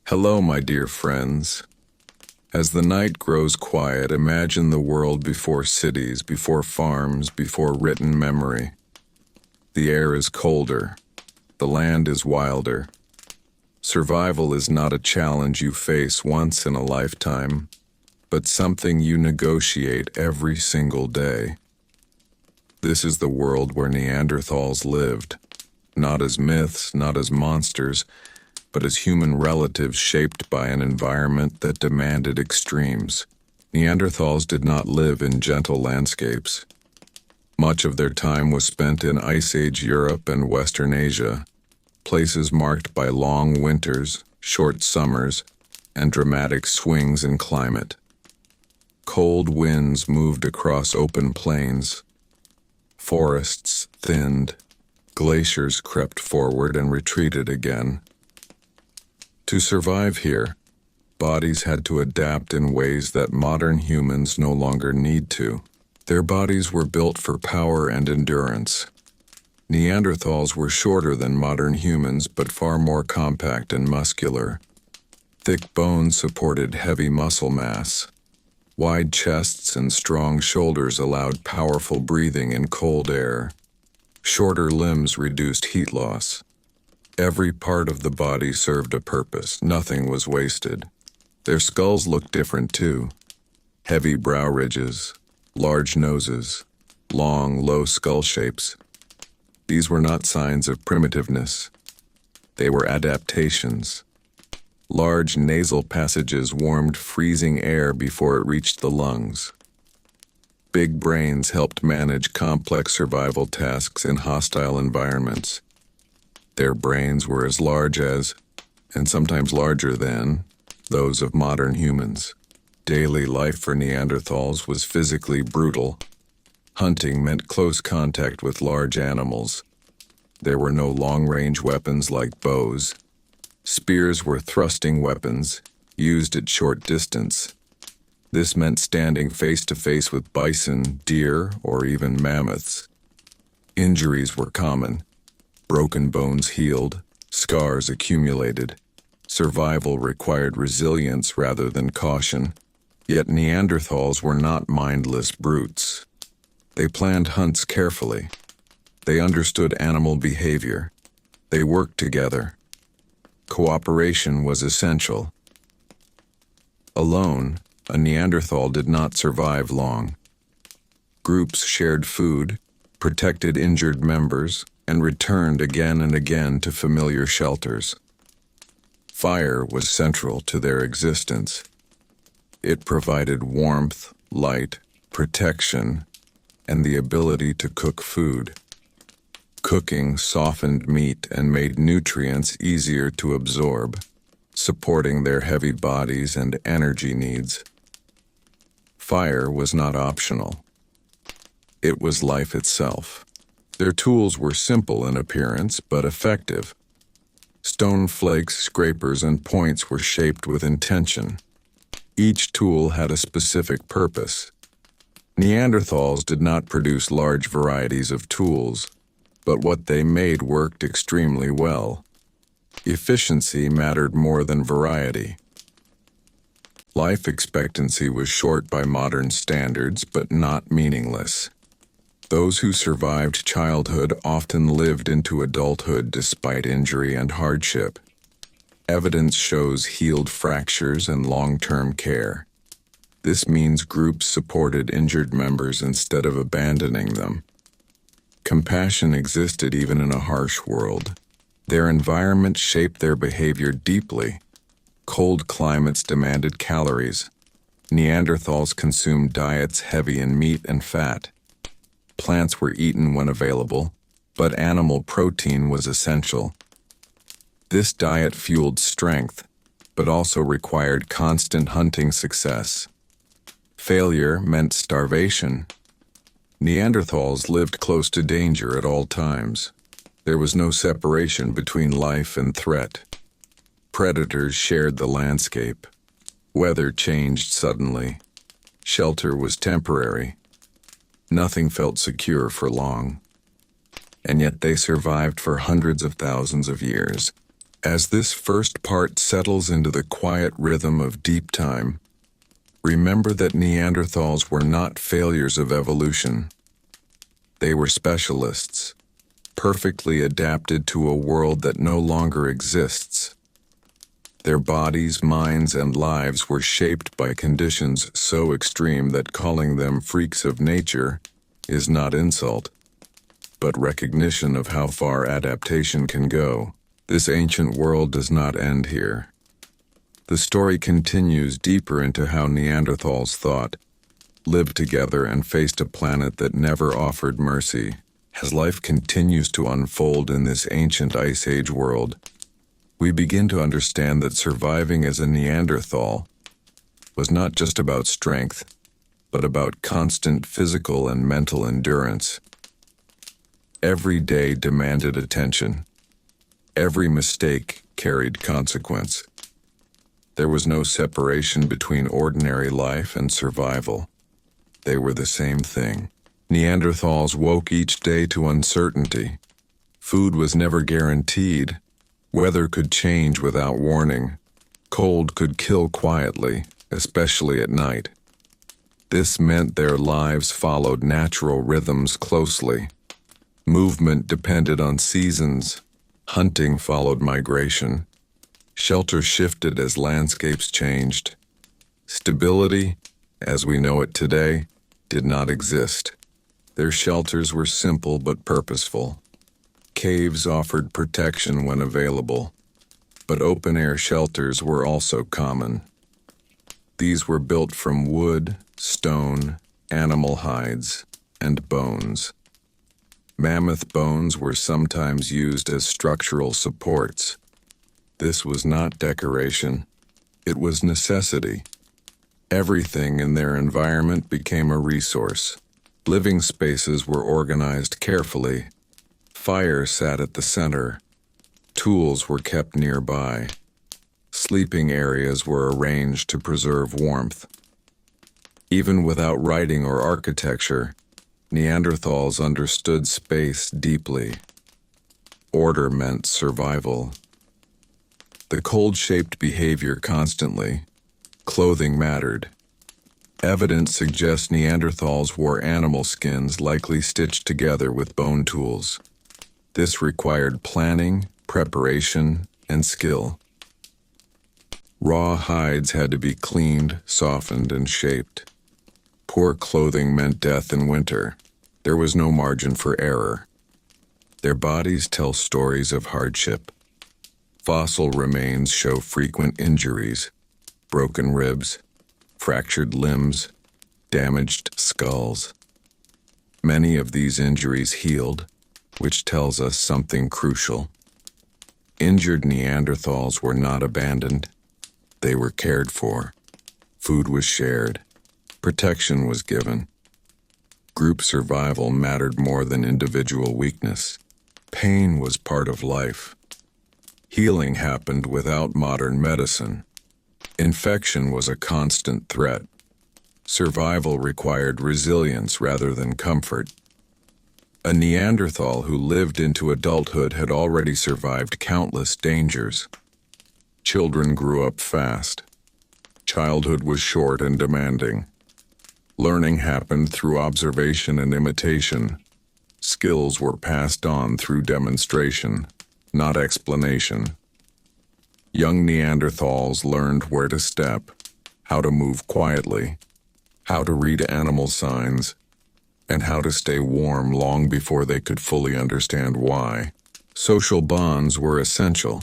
Hello, my dear friends. As the night grows quiet, imagine the world before cities, before farms, before written memory. The air is colder. The land is wilder. Survival is not a challenge you face once in a lifetime, but something you negotiate every single day. This is the world where Neanderthals lived, not as myths, not as monsters, but as human relatives shaped by an environment that demanded extremes. Neanderthals did not live in gentle landscapes. Much of their time was spent in Ice Age Europe and Western Asia, places marked by long winters, short summers, and dramatic swings in climate. Cold winds moved across open plains. Forests thinned. Glaciers crept forward and retreated again. To survive here, bodies had to adapt in ways that modern humans no longer need to. Their bodies were built for power and endurance. Neanderthals were shorter than modern humans, but far more compact and muscular. Thick bones supported heavy muscle mass. Wide chests and strong shoulders allowed powerful breathing in cold air. Shorter limbs reduced heat loss. Every part of the body served a purpose. Nothing was wasted. Their skulls looked different too. Heavy brow ridges, large noses, long, low skull shapes. These were not signs of primitiveness. They were adaptations. Large nasal passages warmed freezing air before it reached the lungs. Big brains helped manage complex survival tasks in hostile environments. Their brains were as large as, and sometimes larger than, those of modern humans. Daily life for Neanderthals was physically brutal. Hunting meant close contact with large animals. There were no long-range weapons like bows. Spears were thrusting weapons, used at short distance. This meant standing face-to-face with bison, deer, or even mammoths. Injuries were common. Broken bones healed, scars accumulated. Survival required resilience rather than caution. Yet Neanderthals were not mindless brutes. They planned hunts carefully. They understood animal behavior. They worked together. Cooperation was essential. Alone, a Neanderthal did not survive long. Groups shared food, protected injured members, and returned again and again to familiar shelters. Fire was central to their existence. It provided warmth, light, protection, and the ability to cook food. Cooking softened meat and made nutrients easier to absorb, supporting their heavy bodies and energy needs. Fire was not optional. It was life itself. Their tools were simple in appearance, but effective. Stone flakes, scrapers, and points were shaped with intention. Each tool had a specific purpose. Neanderthals did not produce large varieties of tools, but what they made worked extremely well. Efficiency mattered more than variety. Life expectancy was short by modern standards, but not meaningless. Those who survived childhood often lived into adulthood despite injury and hardship. Evidence shows healed fractures and long-term care. This means groups supported injured members instead of abandoning them. Compassion existed even in a harsh world. Their environment shaped their behavior deeply. Cold climates demanded calories. Neanderthals consumed diets heavy in meat and fat. Plants were eaten when available, but animal protein was essential. This diet fueled strength, but also required constant hunting success. Failure meant starvation. Neanderthals lived close to danger at all times. There was no separation between life and threat. Predators shared the landscape. Weather changed suddenly. Shelter was temporary. Nothing felt secure for long. And yet they survived for hundreds of thousands of years. As this first part settles into the quiet rhythm of deep time, remember that Neanderthals were not failures of evolution. They were specialists, perfectly adapted to a world that no longer exists. Their bodies, minds, and lives were shaped by conditions so extreme that calling them freaks of nature is not insult, but recognition of how far adaptation can go. This ancient world does not end here. The story continues deeper into how Neanderthals thought, lived together, and faced a planet that never offered mercy. As life continues to unfold in this ancient Ice Age world, we begin to understand that surviving as a Neanderthal was not just about strength, but about constant physical and mental endurance. Every day demanded attention. Every mistake carried consequence. There was no separation between ordinary life and survival. They were the same thing. Neanderthals woke each day to uncertainty. Food was never guaranteed. Weather could change without warning. Cold could kill quietly, especially at night. This meant their lives followed natural rhythms closely. Movement depended on seasons. Hunting followed migration. Shelter shifted as landscapes changed. Stability, as we know it today, did not exist. Their shelters were simple but purposeful. Caves offered protection when available, but open-air shelters were also common. These were built from wood, stone, animal hides, and bones. Mammoth bones were sometimes used as structural supports. This was not decoration. It was necessity. Everything in their environment became a resource. Living spaces were organized carefully. Fire sat at the center. Tools were kept nearby. Sleeping areas were arranged to preserve warmth. Even without writing or architecture, Neanderthals understood space deeply. Order meant survival. The cold shaped behavior constantly. Clothing mattered. Evidence suggests Neanderthals wore animal skins likely stitched together with bone tools. This required planning, preparation, and skill. Raw hides had to be cleaned, softened, and shaped. Poor clothing meant death in winter. There was no margin for error. Their bodies tell stories of hardship. Fossil remains show frequent injuries, broken ribs, fractured limbs, damaged skulls. Many of these injuries healed, which tells us something crucial. Injured Neanderthals were not abandoned. They were cared for. Food was shared. Protection was given. Group survival mattered more than individual weakness. Pain was part of life. Healing happened without modern medicine. Infection was a constant threat. Survival required resilience rather than comfort. A Neanderthal who lived into adulthood had already survived countless dangers. Children grew up fast. Childhood was short and demanding. Learning happened through observation and imitation. Skills were passed on through demonstration, not explanation. Young Neanderthals learned where to step, how to move quietly, how to read animal signs, and how to stay warm long before they could fully understand why. Social bonds were essential.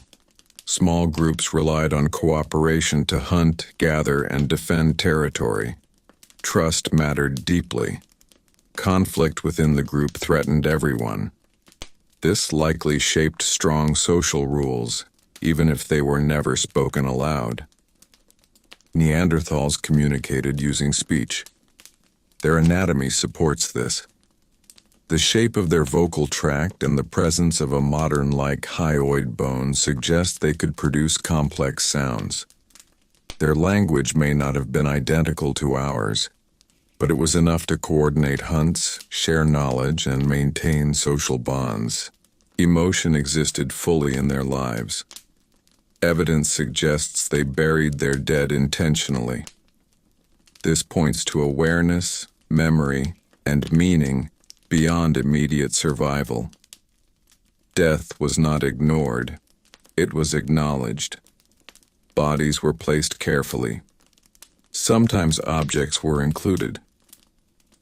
Small groups relied on cooperation to hunt, gather, and defend territory. Trust mattered deeply. Conflict within the group threatened everyone. This likely shaped strong social rules, even if they were never spoken aloud. Neanderthals communicated using speech. Their anatomy supports this. The shape of their vocal tract and the presence of a modern-like hyoid bone suggest they could produce complex sounds. Their language may not have been identical to ours, but it was enough to coordinate hunts, share knowledge, and maintain social bonds. Emotion existed fully in their lives. Evidence suggests they buried their dead intentionally. This points to awareness, memory, and meaning beyond immediate survival. Death was not ignored, it was acknowledged. Bodies were placed carefully. Sometimes objects were included.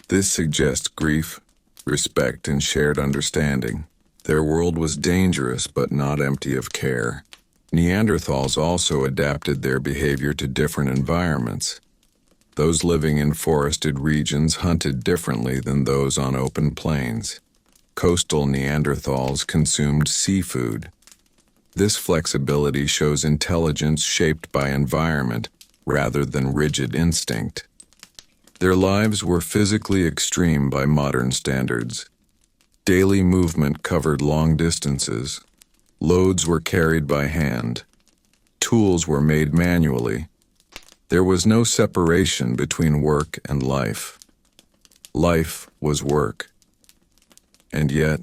This suggests grief, respect, and shared understanding. Their world was dangerous but not empty of care. Neanderthals also adapted their behavior to different environments. Those living in forested regions hunted differently than those on open plains. Coastal Neanderthals consumed seafood. This flexibility shows intelligence shaped by environment rather than rigid instinct. Their lives were physically extreme by modern standards. Daily movement covered long distances. Loads were carried by hand. Tools were made manually. There was no separation between work and life. Life was work. And yet,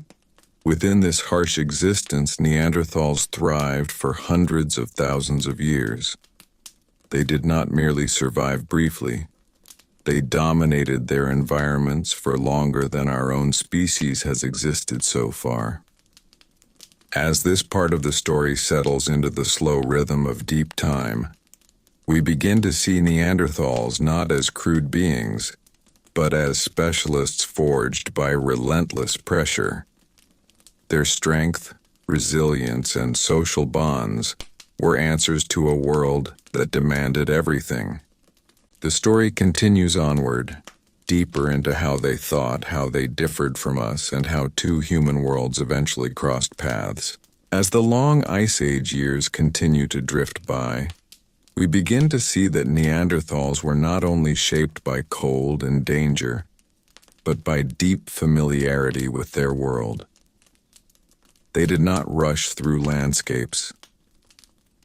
within this harsh existence, Neanderthals thrived for hundreds of thousands of years. They did not merely survive briefly. They dominated their environments for longer than our own species has existed so far. As this part of the story settles into the slow rhythm of deep time, we begin to see Neanderthals not as crude beings, but as specialists forged by relentless pressure. Their strength, resilience, and social bonds were answers to a world that demanded everything. The story continues onward, deeper into how they thought, how they differed from us, and how two human worlds eventually crossed paths. As the long Ice Age years continue to drift by, we begin to see that Neanderthals were not only shaped by cold and danger, but by deep familiarity with their world. They did not rush through landscapes.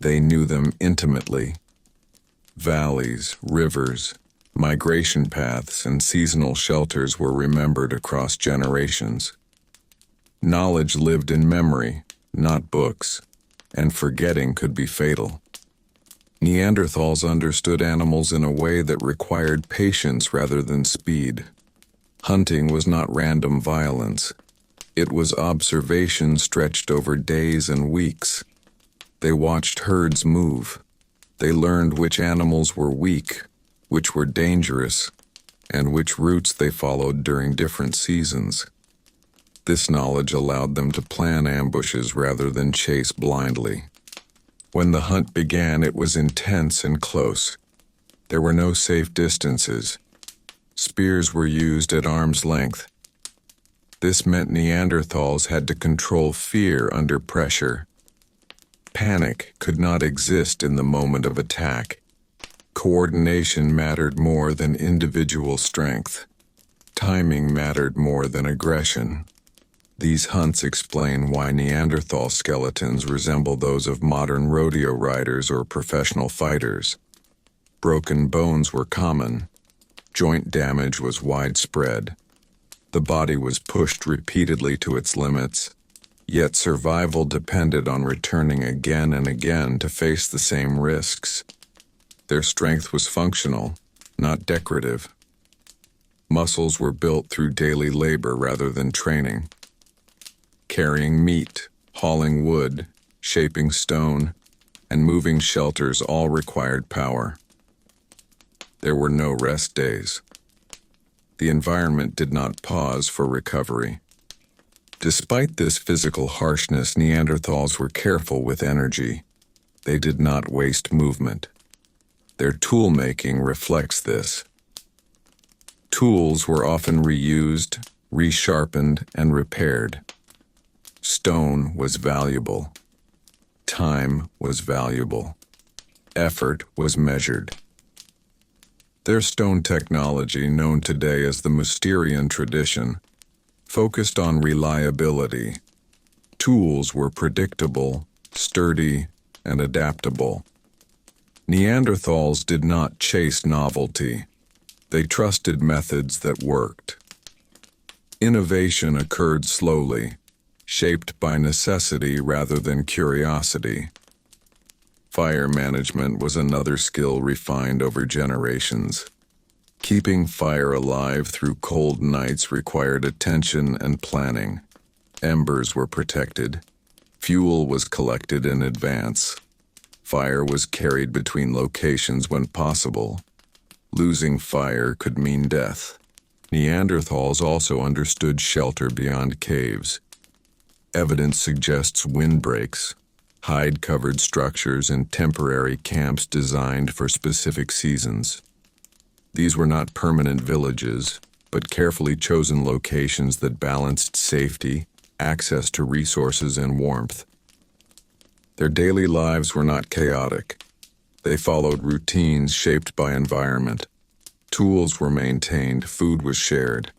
They knew them intimately. Valleys, rivers, migration paths, and seasonal shelters were remembered across generations. Knowledge lived in memory, not books, and forgetting could be fatal. Neanderthals understood animals in a way that required patience rather than speed. Hunting was not random violence. It was observation stretched over days and weeks. They watched herds move. They learned which animals were weak, which were dangerous, and which routes they followed during different seasons. This knowledge allowed them to plan ambushes rather than chase blindly. When the hunt began, it was intense and close. There were no safe distances. Spears were used at arm's length. This meant Neanderthals had to control fear under pressure. Panic could not exist in the moment of attack. Coordination mattered more than individual strength. Timing mattered more than aggression. These hunts explain why Neanderthal skeletons resemble those of modern rodeo riders or professional fighters. Broken bones were common. Joint damage was widespread. The body was pushed repeatedly to its limits, yet survival depended on returning again and again to face the same risks. Their strength was functional, not decorative. Muscles were built through daily labor rather than training. Carrying meat, hauling wood, shaping stone, and moving shelters all required power. There were no rest days. The environment did not pause for recovery. Despite this physical harshness, Neanderthals were careful with energy. They did not waste movement. Their tool-making reflects this. Tools were often reused, resharpened, and repaired. Stone was valuable. Time was valuable. Effort was measured. Their stone technology, known today as the Mousterian tradition, focused on reliability. Tools were predictable, sturdy, and adaptable. Neanderthals did not chase novelty. They trusted methods that worked. Innovation occurred slowly, shaped by necessity rather than curiosity. Fire management was another skill refined over generations. Keeping fire alive through cold nights required attention and planning. Embers were protected. Fuel was collected in advance. Fire was carried between locations when possible. Losing fire could mean death. Neanderthals also understood shelter beyond caves. Evidence suggests windbreaks, hide-covered structures, and temporary camps designed for specific seasons. These were not permanent villages, but carefully chosen locations that balanced safety, access to resources, and warmth. Their daily lives were not chaotic. They followed routines shaped by environment. Tools were maintained, food was shared.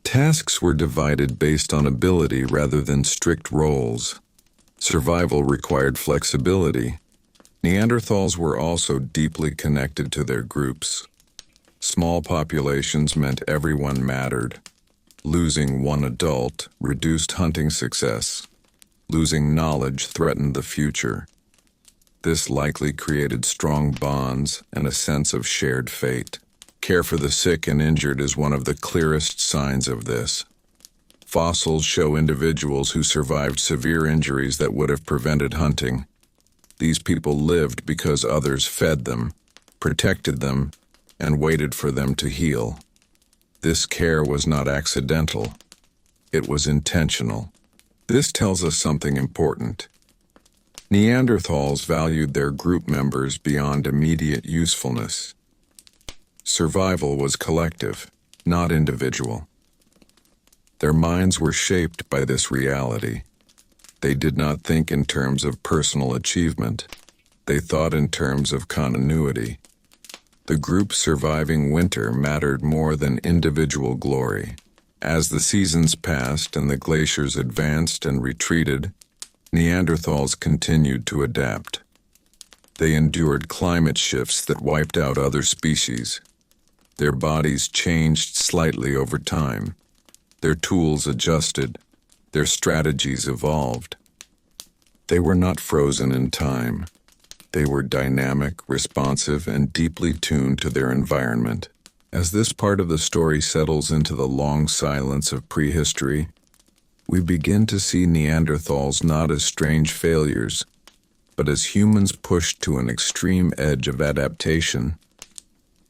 Tasks were divided based on ability rather than strict roles. Survival required flexibility. Neanderthals were also deeply connected to their groups. Small populations meant everyone mattered. Losing one adult reduced hunting success. Losing knowledge threatened the future. This likely created strong bonds and a sense of shared fate. Care for the sick and injured is one of the clearest signs of this. Fossils show individuals who survived severe injuries that would have prevented hunting. These people lived because others fed them, protected them, and waited for them to heal. This care was not accidental. It was intentional. This tells us something important. Neanderthals valued their group members beyond immediate usefulness. Survival was collective, not individual. Their minds were shaped by this reality. They did not think in terms of personal achievement. They thought in terms of continuity. The group surviving winter mattered more than individual glory. As the seasons passed and the glaciers advanced and retreated, Neanderthals continued to adapt. They endured climate shifts that wiped out other species. Their bodies changed slightly over time. Their tools adjusted. Their strategies evolved. They were not frozen in time. They were dynamic, responsive, and deeply tuned to their environment. As this part of the story settles into the long silence of prehistory, we begin to see Neanderthals not as strange failures, but as humans pushed to an extreme edge of adaptation.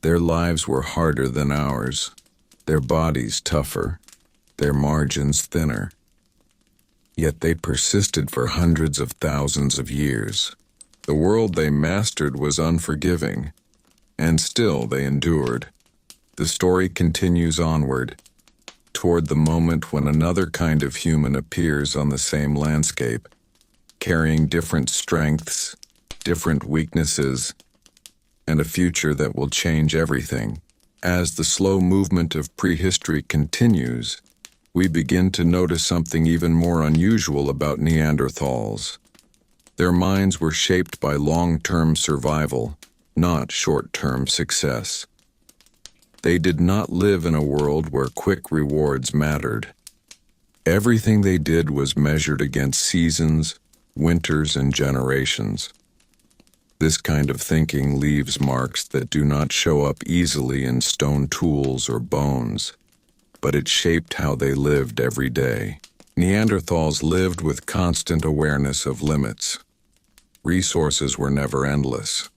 Their lives were harder than ours, their bodies tougher, their margins thinner. Yet they persisted for hundreds of thousands of years. The world they mastered was unforgiving, and still they endured. The story continues onward, toward the moment when another kind of human appears on the same landscape, carrying different strengths, different weaknesses, and a future that will change everything. As the slow movement of prehistory continues, we begin to notice something even more unusual about Neanderthals. Their minds were shaped by long-term survival, not short-term success. They did not live in a world where quick rewards mattered. Everything they did was measured against seasons, winters, and generations. This kind of thinking leaves marks that do not show up easily in stone tools or bones, but it shaped how they lived every day. Neanderthals lived with constant awareness of limits. Resources were never endless.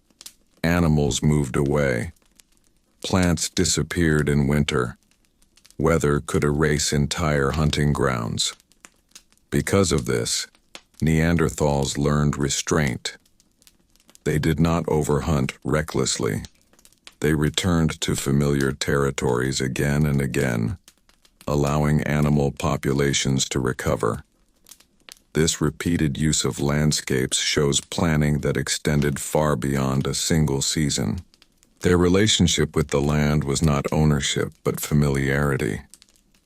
Animals moved away. Plants disappeared in winter. Weather could erase entire hunting grounds. Because of this, Neanderthals learned restraint. They did not overhunt recklessly. They returned to familiar territories again and again, allowing animal populations to recover. This repeated use of landscapes shows planning that extended far beyond a single season. Their relationship with the land was not ownership, but familiarity.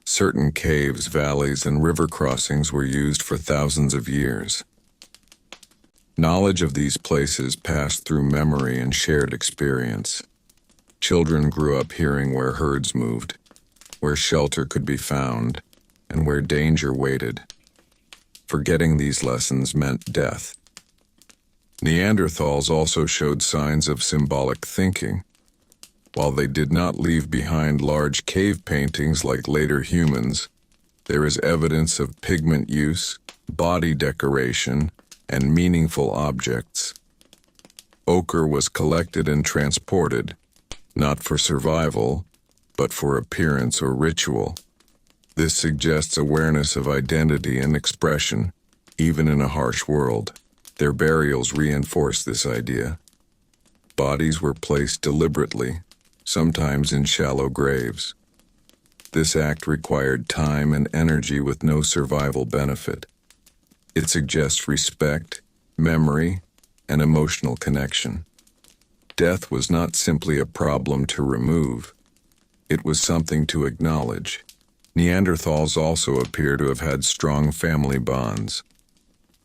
Certain caves, valleys, and river crossings were used for thousands of years. Knowledge of these places passed through memory and shared experience. Children grew up hearing where herds moved, where shelter could be found, and where danger waited. Forgetting these lessons meant death. Neanderthals also showed signs of symbolic thinking. While they did not leave behind large cave paintings like later humans, there is evidence of pigment use, body decoration, and meaningful objects. Ochre was collected and transported, not for survival, but for appearance or ritual. This suggests awareness of identity and expression, even in a harsh world. Their burials reinforce this idea. Bodies were placed deliberately, sometimes in shallow graves. This act required time and energy with no survival benefit. It suggests respect, memory, and emotional connection. Death was not simply a problem to remove. It was something to acknowledge. Neanderthals also appear to have had strong family bonds.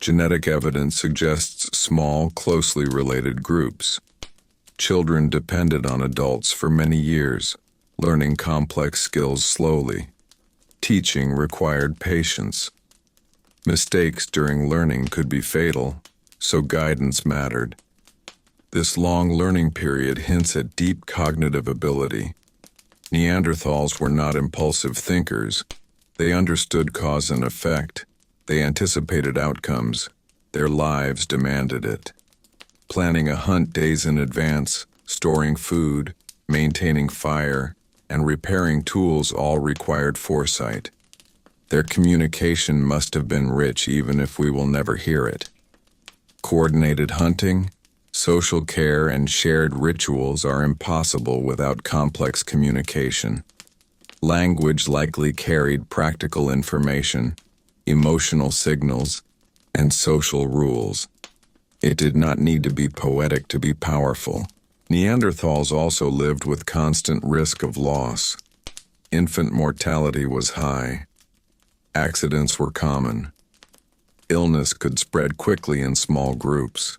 Genetic evidence suggests small, closely related groups. Children depended on adults for many years, learning complex skills slowly. Teaching required patience. Mistakes during learning could be fatal, so guidance mattered. This long learning period hints at deep cognitive ability. Neanderthals were not impulsive thinkers. They understood cause and effect. They anticipated outcomes. Their lives demanded it. Planning a hunt days in advance, storing food, maintaining fire, and repairing tools all required foresight. Their communication must have been rich even if we will never hear it. Coordinated hunting, social care, and shared rituals are impossible without complex communication. Language likely carried practical information, emotional signals, and social rules. It did not need to be poetic to be powerful. Neanderthals also lived with constant risk of loss. Infant mortality was high. Accidents were common. Illness could spread quickly in small groups.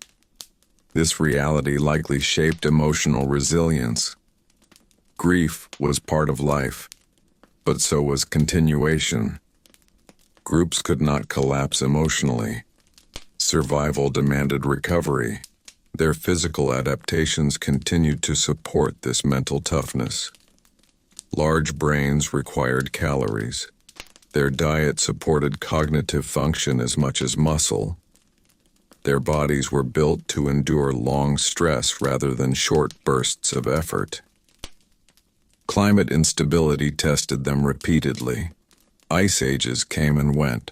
This reality likely shaped emotional resilience. Grief was part of life, but so was continuation. Groups could not collapse emotionally. Survival demanded recovery. Their physical adaptations continued to support this mental toughness. Large brains required calories. Their diet supported cognitive function as much as muscle. Their bodies were built to endure long stress rather than short bursts of effort. Climate instability tested them repeatedly. Ice ages came and went.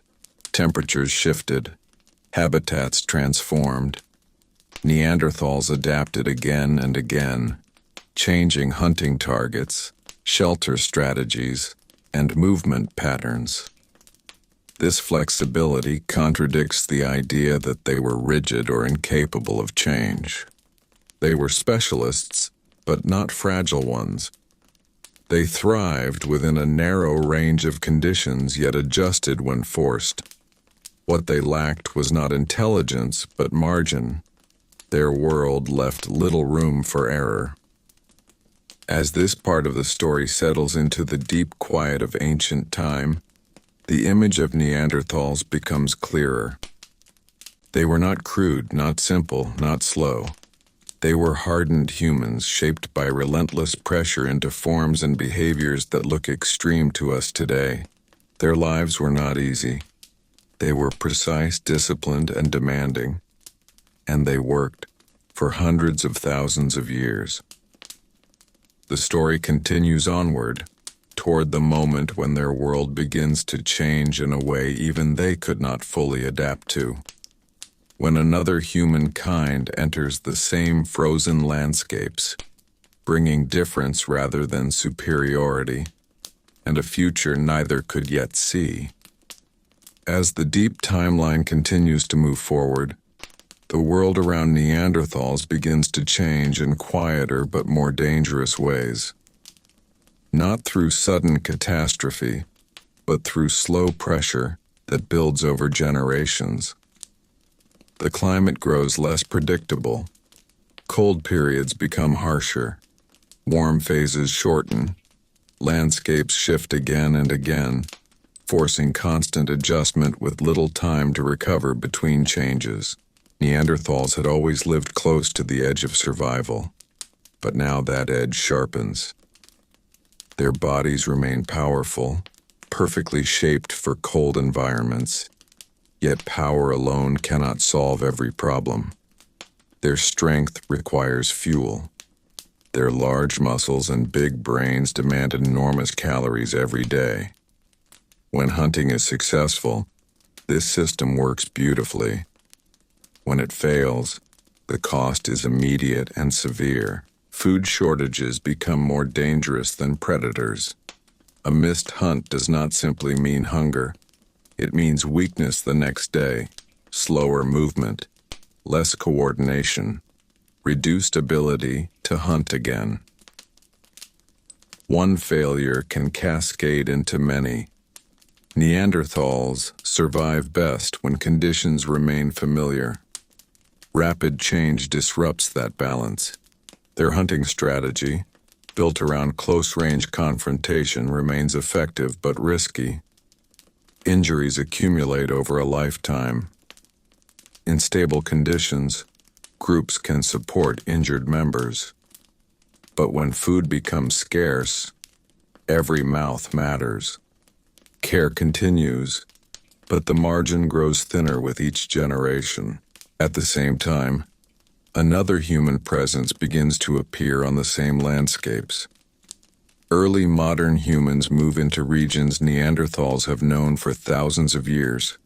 Temperatures shifted. Habitats transformed. Neanderthals adapted again and again, changing hunting targets, shelter strategies, and movement patterns. This flexibility contradicts the idea that they were rigid or incapable of change. They were specialists, but not fragile ones. They thrived within a narrow range of conditions yet adjusted when forced. What they lacked was not intelligence, but margin. Their world left little room for error. As this part of the story settles into the deep quiet of ancient time, the image of Neanderthals becomes clearer. They were not crude, not simple, not slow. They were hardened humans shaped by relentless pressure into forms and behaviors that look extreme to us today. Their lives were not easy. They were precise, disciplined, and demanding. And they worked for hundreds of thousands of years. The story continues onward, toward the moment when their world begins to change in a way even they could not fully adapt to. When another humankind enters the same frozen landscapes, bringing difference rather than superiority, and a future neither could yet see. As the deep timeline continues to move forward, the world around Neanderthals begins to change in quieter but more dangerous ways. Not through sudden catastrophe, but through slow pressure that builds over generations. The climate grows less predictable. Cold periods become harsher. Warm phases shorten. Landscapes shift again and again, forcing constant adjustment with little time to recover between changes. Neanderthals had always lived close to the edge of survival, but now that edge sharpens. Their bodies remain powerful, perfectly shaped for cold environments, yet power alone cannot solve every problem. Their strength requires fuel. Their large muscles and big brains demand enormous calories every day. When hunting is successful, this system works beautifully. When it fails, the cost is immediate and severe. Food shortages become more dangerous than predators. A missed hunt does not simply mean hunger. It means weakness the next day, slower movement, less coordination, reduced ability to hunt again. One failure can cascade into many. Neanderthals survive best when conditions remain familiar. Rapid change disrupts that balance. Their hunting strategy, built around close-range confrontation, remains effective but risky. Injuries accumulate over a lifetime. In stable conditions, groups can support injured members. But when food becomes scarce, every mouth matters. Care continues, but the margin grows thinner with each generation. At the same time, another human presence begins to appear on the same landscapes. Early modern humans move into regions Neanderthals have known for thousands of years.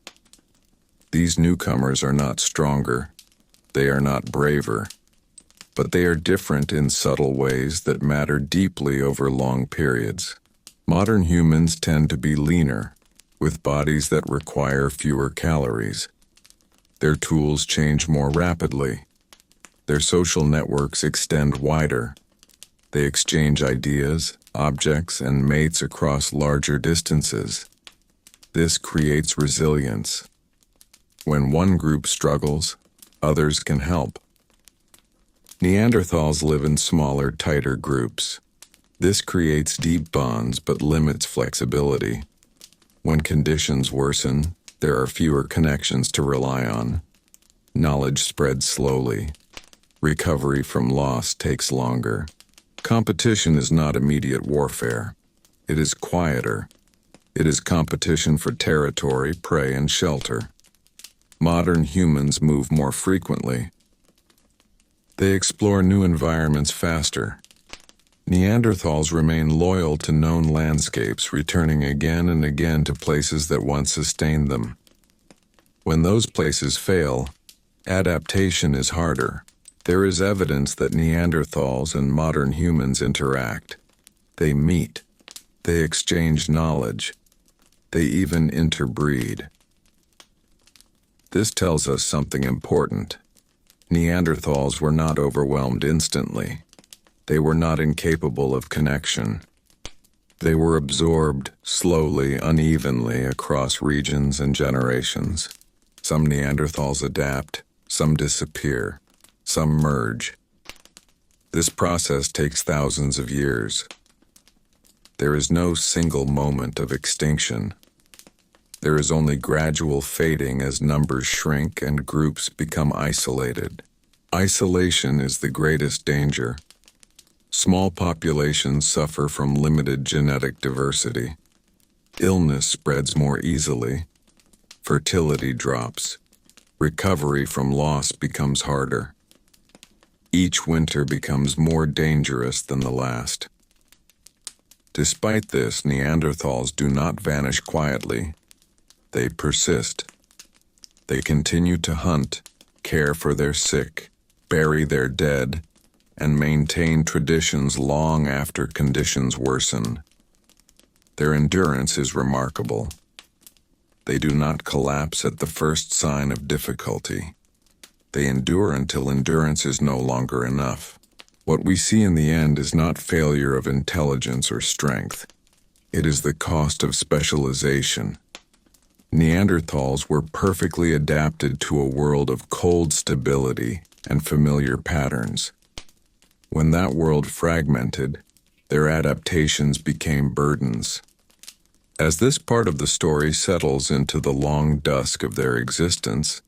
These newcomers are not stronger, they are not braver, but they are different in subtle ways that matter deeply over long periods. Modern humans tend to be leaner, with bodies that require fewer calories. Their tools change more rapidly. Their social networks extend wider. They exchange ideas, objects, and mates across larger distances. This creates resilience. When one group struggles, others can help. Neanderthals live in smaller, tighter groups. This creates deep bonds but limits flexibility. When conditions worsen, there are fewer connections to rely on. Knowledge spreads slowly. Recovery from loss takes longer. Competition is not immediate warfare. It is quieter. It is competition for territory, prey, and shelter. Modern humans move more frequently. They explore new environments faster. Neanderthals remain loyal to known landscapes, returning again and again to places that once sustained them. When those places fail, adaptation is harder. There is evidence that Neanderthals and modern humans interact. They meet. They exchange knowledge. They even interbreed. This tells us something important. Neanderthals were not overwhelmed instantly. They were not incapable of connection. They were absorbed slowly, unevenly across regions and generations. Some Neanderthals adapt, some disappear, some merge. This process takes thousands of years. There is no single moment of extinction. There is only gradual fading as numbers shrink and groups become isolated. Isolation is the greatest danger. Small populations suffer from limited genetic diversity. Illness spreads more easily. Fertility drops. Recovery from loss becomes harder. Each winter becomes more dangerous than the last. Despite this, Neanderthals do not vanish quietly. They persist. They continue to hunt, care for their sick, bury their dead, and maintain traditions long after conditions worsen. Their endurance is remarkable. They do not collapse at the first sign of difficulty. They endure until endurance is no longer enough. What we see in the end is not failure of intelligence or strength. It is the cost of specialization. Neanderthals were perfectly adapted to a world of cold stability and familiar patterns. When that world fragmented, their adaptations became burdens. As this part of the story settles into the long dusk of their existence,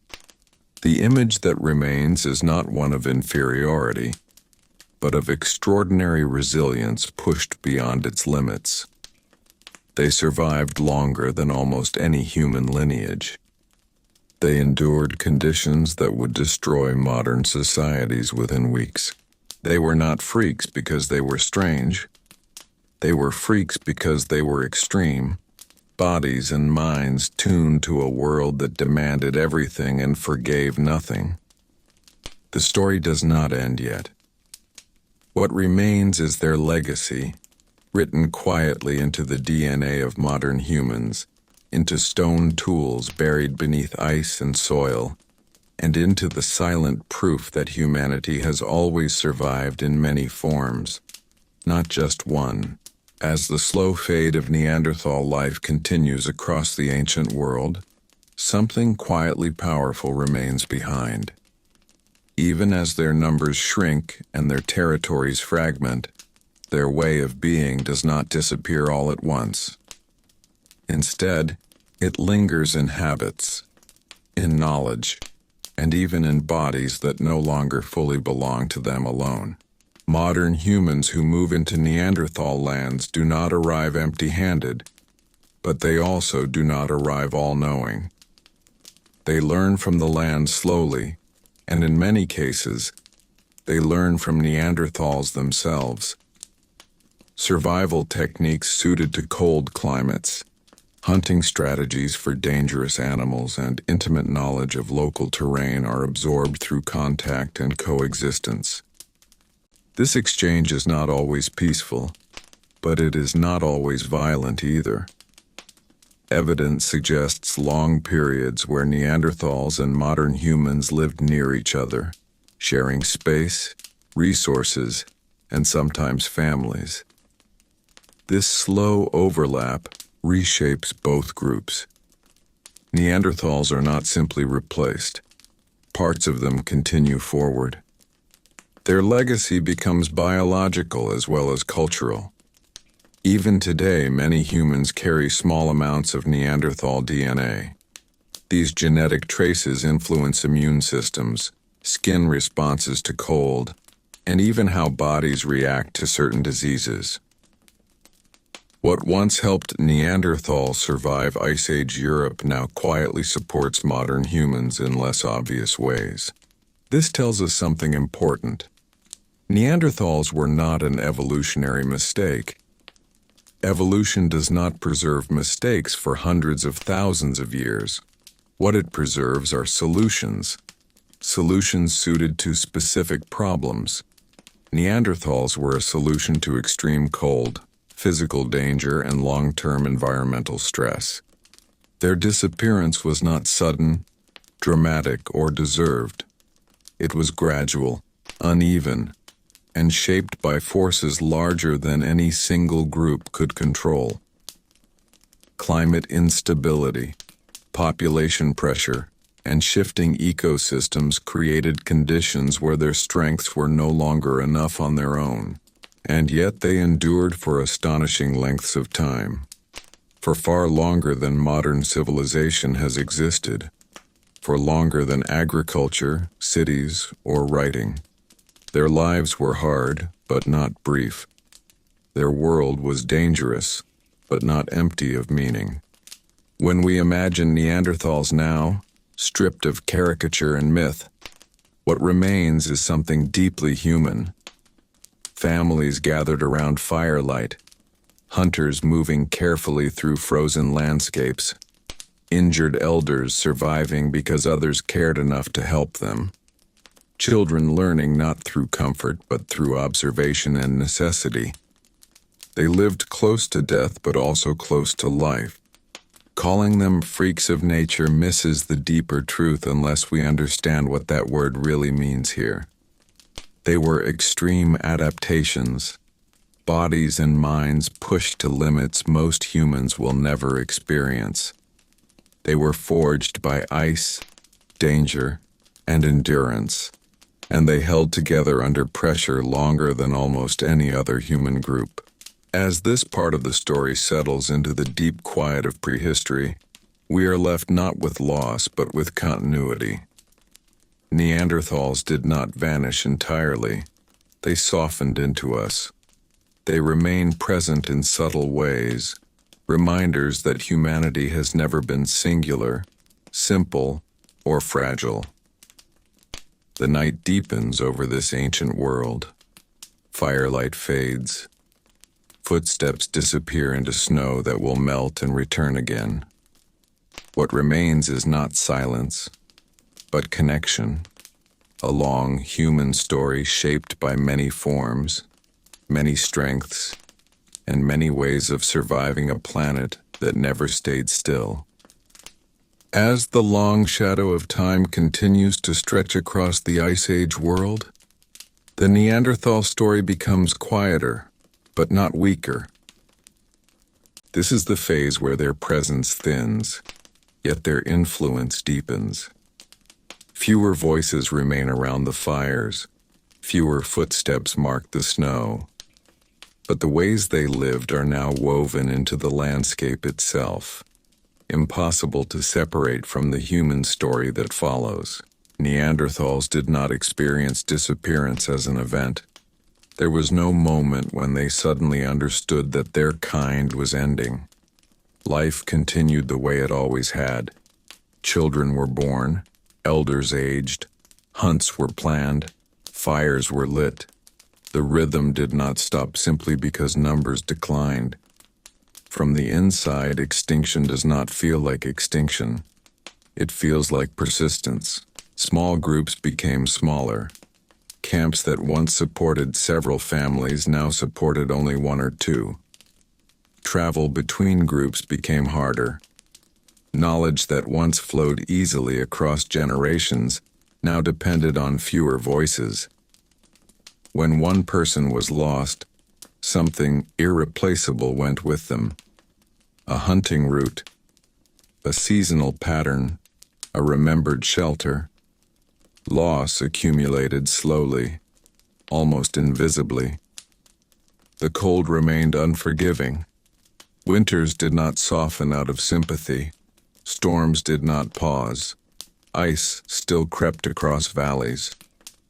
The image that remains is not one of inferiority, but of extraordinary resilience pushed beyond its limits. They survived longer than almost any human lineage. They endured conditions that would destroy modern societies within weeks. They were not freaks because they were strange. They were freaks because they were extreme, bodies and minds tuned to a world that demanded everything and forgave nothing. The story does not end yet. What remains is their legacy, written quietly into the DNA of modern humans, into stone tools buried beneath ice and soil, and into the silent proof that humanity has always survived in many forms, not just one. As the slow fade of Neanderthal life continues across the ancient world, something quietly powerful remains behind. Even as their numbers shrink and their territories fragment, their way of being does not disappear all at once. Instead, it lingers in habits, in knowledge, and even in bodies that no longer fully belong to them alone. Modern humans who move into Neanderthal lands do not arrive empty-handed, but they also do not arrive all-knowing. They learn from the land slowly, and in many cases, they learn from Neanderthals themselves. Survival techniques suited to cold climates, hunting strategies for dangerous animals, and intimate knowledge of local terrain are absorbed through contact and coexistence. This exchange is not always peaceful, but it is not always violent either. Evidence suggests long periods where Neanderthals and modern humans lived near each other, sharing space, resources, and sometimes families. This slow overlap reshapes both groups. Neanderthals are not simply replaced. Parts of them continue forward. Their legacy becomes biological as well as cultural. Even today, many humans carry small amounts of Neanderthal DNA. These genetic traces influence immune systems, skin responses to cold, and even how bodies react to certain diseases. What once helped Neanderthals survive Ice Age Europe now quietly supports modern humans in less obvious ways. This tells us something important. Neanderthals were not an evolutionary mistake. Evolution does not preserve mistakes for hundreds of thousands of years. What it preserves are solutions. Solutions suited to specific problems. Neanderthals were a solution to extreme cold, physical danger, and long-term environmental stress. Their disappearance was not sudden, dramatic, or deserved. It was gradual, uneven, and shaped by forces larger than any single group could control. Climate instability, population pressure, and shifting ecosystems created conditions where their strengths were no longer enough on their own. And yet they endured for astonishing lengths of time, for far longer than modern civilization has existed, for longer than agriculture, cities, or writing. Their lives were hard, but not brief. Their world was dangerous, but not empty of meaning. When we imagine Neanderthals now, stripped of caricature and myth, what remains is something deeply human. Families gathered around firelight, hunters moving carefully through frozen landscapes, injured elders surviving because others cared enough to help them, children learning not through comfort but through observation and necessity. They lived close to death but also close to life. Calling them freaks of nature misses the deeper truth unless we understand what that word really means here. They were extreme adaptations, bodies and minds pushed to limits most humans will never experience. They were forged by ice, danger, and endurance, and they held together under pressure longer than almost any other human group. As this part of the story settles into the deep quiet of prehistory, we are left not with loss but with continuity. Neanderthals did not vanish entirely. They softened into us. They remain present in subtle ways, reminders that humanity has never been singular, simple, or fragile. The night deepens over this ancient world. Firelight fades. Footsteps disappear into snow that will melt and return again. What remains is not silence, but connection. A long human story shaped by many forms, many strengths, and many ways of surviving a planet that never stayed still. As the long shadow of time continues to stretch across the Ice Age world, the Neanderthal story becomes quieter, but not weaker. This is the phase where their presence thins, yet their influence deepens. Fewer voices remain around the fires, fewer footsteps mark the snow, but the ways they lived are now woven into the landscape itself, impossible to separate from the human story that follows. Neanderthals did not experience disappearance as an event. There was no moment when they suddenly understood that their kind was ending. Life continued the way it always had. Children were born, elders aged, hunts were planned, fires were lit. The rhythm did not stop simply because numbers declined. From the inside, extinction does not feel like extinction. It feels like persistence. Small groups became smaller. Camps that once supported several families now supported only one or two. Travel between groups became harder. Knowledge that once flowed easily across generations now depended on fewer voices. When one person was lost, something irreplaceable went with them. A hunting route, a seasonal pattern, a remembered shelter. Loss accumulated slowly, almost invisibly. The cold remained unforgiving. Winters did not soften out of sympathy. Storms did not pause. Ice still crept across valleys.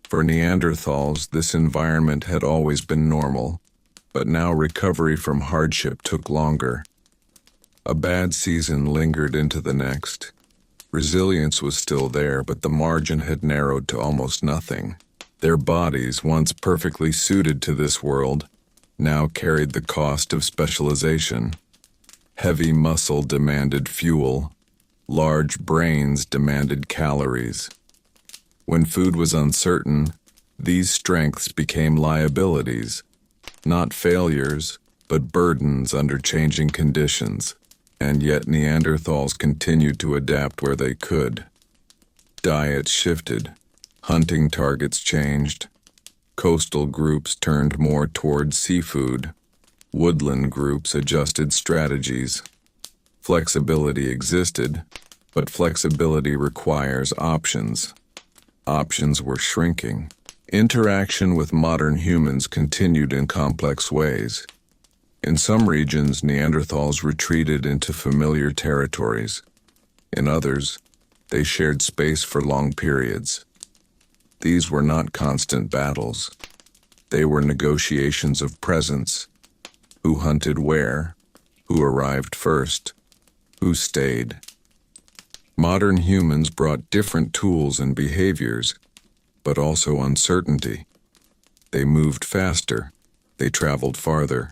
For Neanderthals, this environment had always been normal, but now recovery from hardship took longer. A bad season lingered into the next. Resilience was still there, but the margin had narrowed to almost nothing. Their bodies, once perfectly suited to this world, now carried the cost of specialization. Heavy muscle demanded fuel. Large brains demanded calories. When food was uncertain, these strengths became liabilities, not failures, but burdens under changing conditions. And yet Neanderthals continued to adapt where they could. Diets shifted, hunting targets changed, coastal groups turned more towards seafood, woodland groups adjusted strategies. Flexibility existed, but flexibility requires options. Options were shrinking. Interaction with modern humans continued in complex ways. In some regions, Neanderthals retreated into familiar territories. In others, they shared space for long periods. These were not constant battles. They were negotiations of presence. Who hunted where? Who arrived first? Who stayed? Modern humans brought different tools and behaviors, but also uncertainty. They moved faster. They traveled farther.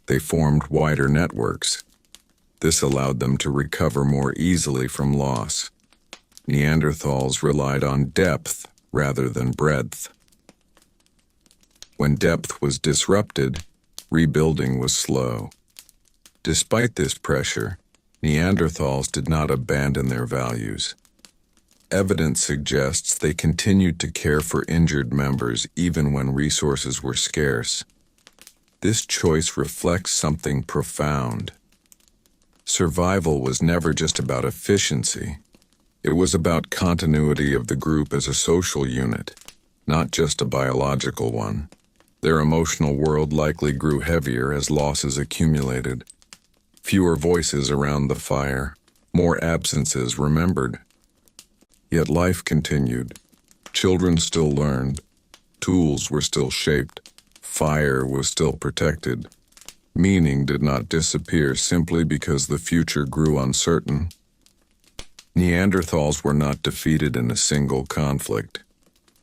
They formed wider networks. This allowed them to recover more easily from loss. Neanderthals relied on depth rather than breadth. When depth was disrupted, rebuilding was slow. Despite this pressure, Neanderthals did not abandon their values. Evidence suggests they continued to care for injured members even when resources were scarce. This choice reflects something profound. Survival was never just about efficiency. It was about continuity of the group as a social unit, not just a biological one. Their emotional world likely grew heavier as losses accumulated. Fewer voices around the fire, more absences remembered. Yet life continued. Children still learned. Tools were still shaped. Fire was still protected. Meaning did not disappear simply because the future grew uncertain. Neanderthals were not defeated in a single conflict.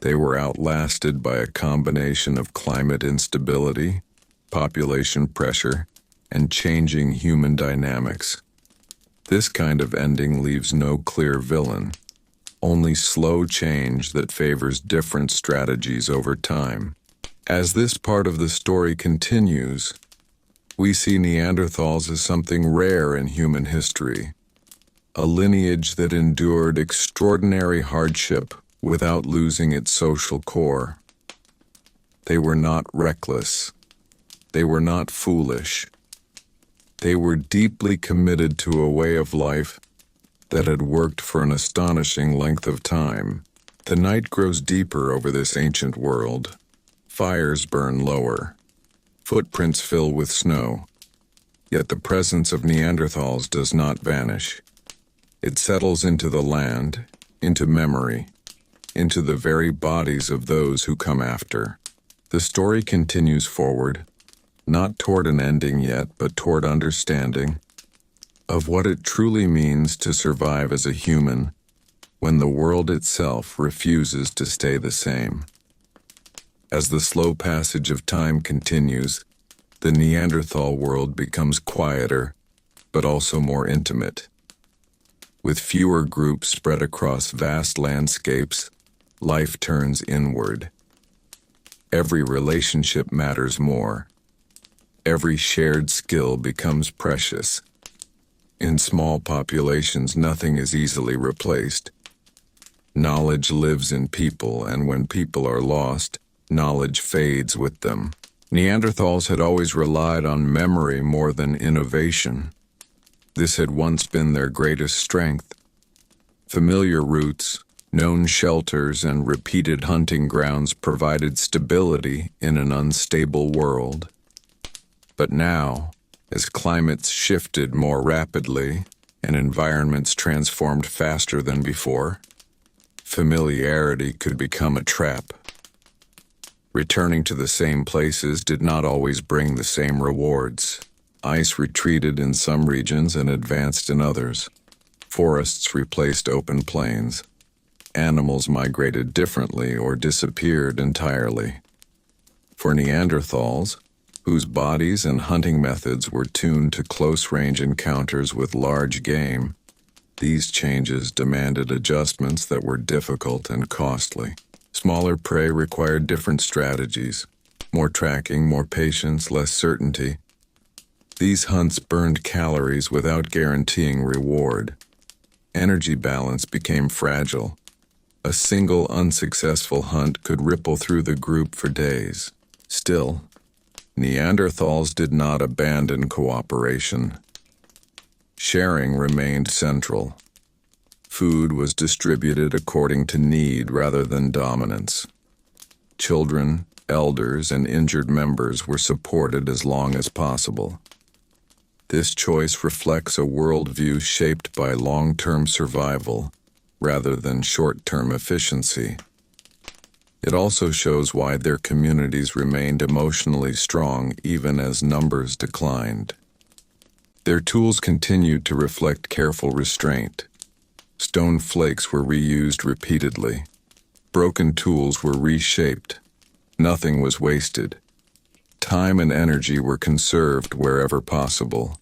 They were outlasted by a combination of climate instability, population pressure, and changing human dynamics. This kind of ending leaves no clear villain, only slow change that favors different strategies over time. As this part of the story continues, we see Neanderthals as something rare in human history, a lineage that endured extraordinary hardship without losing its social core. They were not reckless. They were not foolish. They were deeply committed to a way of life that had worked for an astonishing length of time. The night grows deeper over this ancient world. Fires burn lower. Footprints fill with snow. Yet the presence of Neanderthals does not vanish. It settles into the land, into memory, into the very bodies of those who come after. The story continues forward, not toward an ending yet, but toward understanding of what it truly means to survive as a human when the world itself refuses to stay the same. As the slow passage of time continues, the Neanderthal world becomes quieter, but also more intimate. With fewer groups spread across vast landscapes, life turns inward. Every relationship matters more. Every shared skill becomes precious. In small populations, nothing is easily replaced. Knowledge lives in people, and when people are lost, knowledge fades with them. Neanderthals had always relied on memory more than innovation. This had once been their greatest strength. Familiar routes, known shelters, and repeated hunting grounds provided stability in an unstable world. But now, as climates shifted more rapidly and environments transformed faster than before, familiarity could become a trap. Returning to the same places did not always bring the same rewards. Ice retreated in some regions and advanced in others. Forests replaced open plains. Animals migrated differently or disappeared entirely. For Neanderthals, whose bodies and hunting methods were tuned to close-range encounters with large game, these changes demanded adjustments that were difficult and costly. Smaller prey required different strategies, more tracking, more patience, less certainty. These hunts burned calories without guaranteeing reward. Energy balance became fragile. A single unsuccessful hunt could ripple through the group for days. Still, Neanderthals did not abandon cooperation. Sharing remained central. Food was distributed according to need rather than dominance. Children, elders, and injured members were supported as long as possible. This choice reflects a worldview shaped by long-term survival rather than short-term efficiency. It also shows why their communities remained emotionally strong even as numbers declined. Their tools continued to reflect careful restraint. Stone flakes were reused repeatedly. Broken tools were reshaped. Nothing was wasted. Time and energy were conserved wherever possible.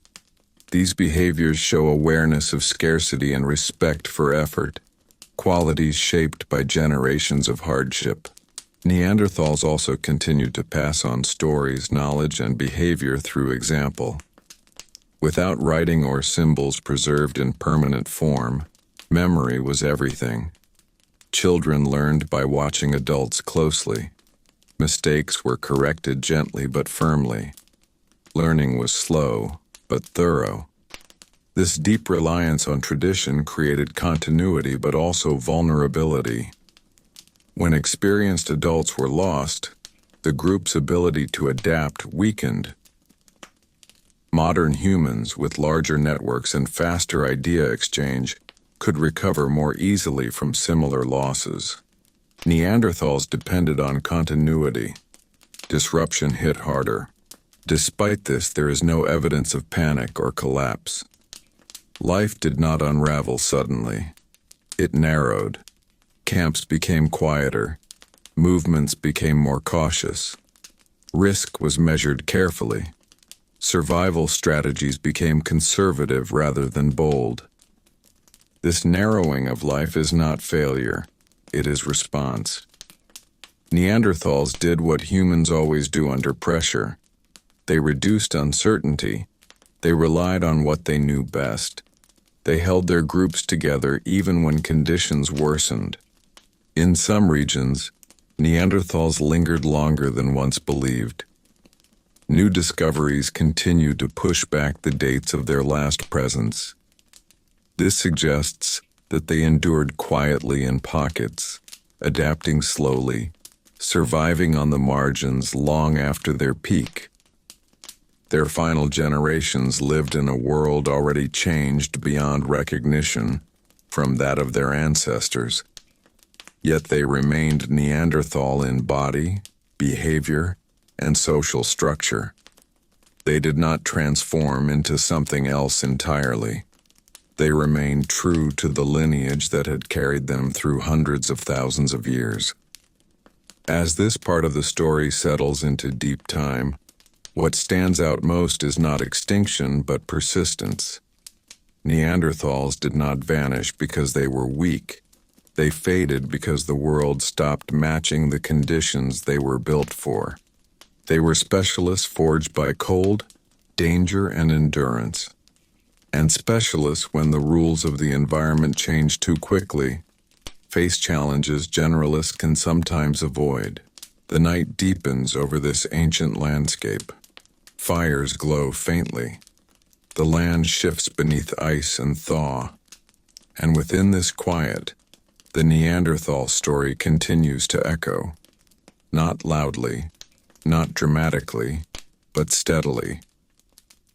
These behaviors show awareness of scarcity and respect for effort, qualities shaped by generations of hardship. Neanderthals also continued to pass on stories, knowledge, and behavior through example. Without writing or symbols preserved in permanent form, memory was everything. Children learned by watching adults closely. Mistakes were corrected gently but firmly. Learning was slow but thorough. This deep reliance on tradition created continuity but also vulnerability. When experienced adults were lost, the group's ability to adapt weakened. Modern humans, with larger networks and faster idea exchange, could recover more easily from similar losses. Neanderthals depended on continuity. Disruption hit harder. Despite this, there is no evidence of panic or collapse. Life did not unravel suddenly. It narrowed. Camps became quieter. Movements became more cautious. Risk was measured carefully. Survival strategies became conservative rather than bold. This narrowing of life is not failure. It is response. Neanderthals did what humans always do under pressure. They reduced uncertainty. They relied on what they knew best. They held their groups together even when conditions worsened. In some regions, Neanderthals lingered longer than once believed. New discoveries continue to push back the dates of their last presence. This suggests that they endured quietly in pockets, adapting slowly, surviving on the margins long after their peak. Their final generations lived in a world already changed beyond recognition from that of their ancestors. Yet they remained Neanderthal in body, behavior, and social structure. They did not transform into something else entirely. They remained true to the lineage that had carried them through hundreds of thousands of years. As this part of the story settles into deep time, what stands out most is not extinction but persistence. Neanderthals did not vanish because they were weak. They faded because the world stopped matching the conditions they were built for. They were specialists forged by cold, danger, and endurance. And specialists when the rules of the environment change too quickly, face challenges generalists can sometimes avoid. The night deepens over this ancient landscape. Fires glow faintly. The land shifts beneath ice and thaw. And within this quiet, the Neanderthal story continues to echo. Not loudly, not dramatically, but steadily,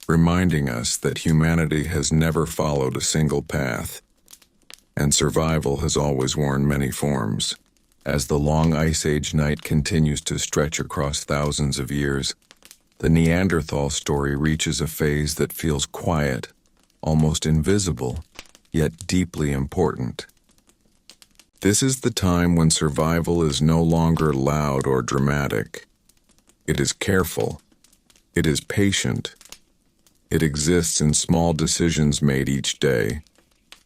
reminding us that humanity has never followed a single path, and survival has always worn many forms. As the long Ice Age night continues to stretch across thousands of years, the Neanderthal story reaches a phase that feels quiet, almost invisible, yet deeply important. This is the time when survival is no longer loud or dramatic. It is careful. It is patient. It exists in small decisions made each day,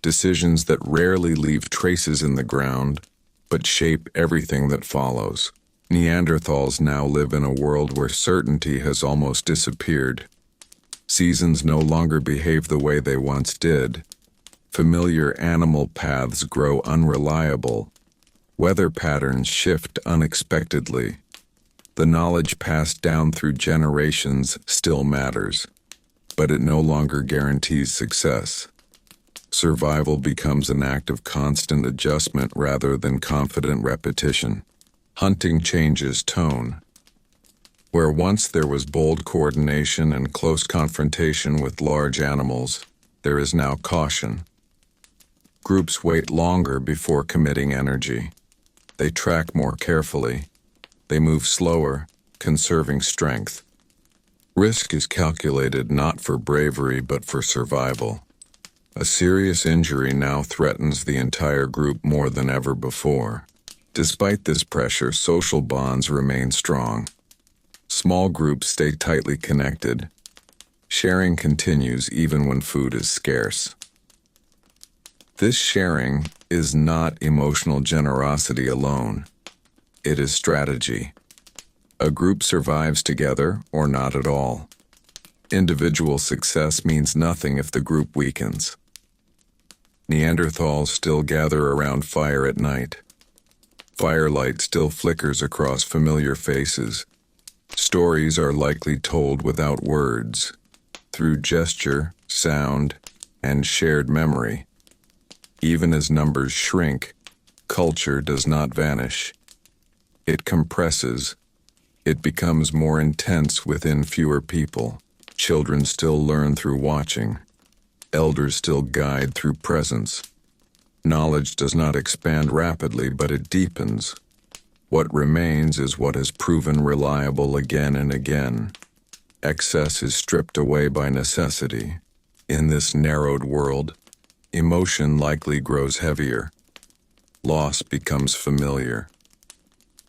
decisions that rarely leave traces in the ground, but shape everything that follows. Neanderthals now live in a world where certainty has almost disappeared. Seasons no longer behave the way they once did. Familiar animal paths grow unreliable. Weather patterns shift unexpectedly. The knowledge passed down through generations still matters, but it no longer guarantees success. Survival becomes an act of constant adjustment rather than confident repetition. Hunting changes tone. Where once there was bold coordination and close confrontation with large animals, there is now caution. Groups wait longer before committing energy. They track more carefully. They move slower, conserving strength. Risk is calculated not for bravery but for survival. A serious injury now threatens the entire group more than ever before. Despite this pressure, social bonds remain strong. Small groups stay tightly connected. Sharing continues even when food is scarce. This sharing is not emotional generosity alone. It is strategy. A group survives together or not at all. Individual success means nothing if the group weakens. Neanderthals still gather around fire at night. Firelight still flickers across familiar faces. Stories are likely told without words, through gesture, sound, and shared memory. Even as numbers shrink, culture does not vanish. It compresses. It becomes more intense within fewer people. Children still learn through watching. Elders still guide through presence. Knowledge does not expand rapidly, but it deepens. What remains is what has proven reliable again and again. Excess is stripped away by necessity. In this narrowed world, emotion likely grows heavier. Loss becomes familiar.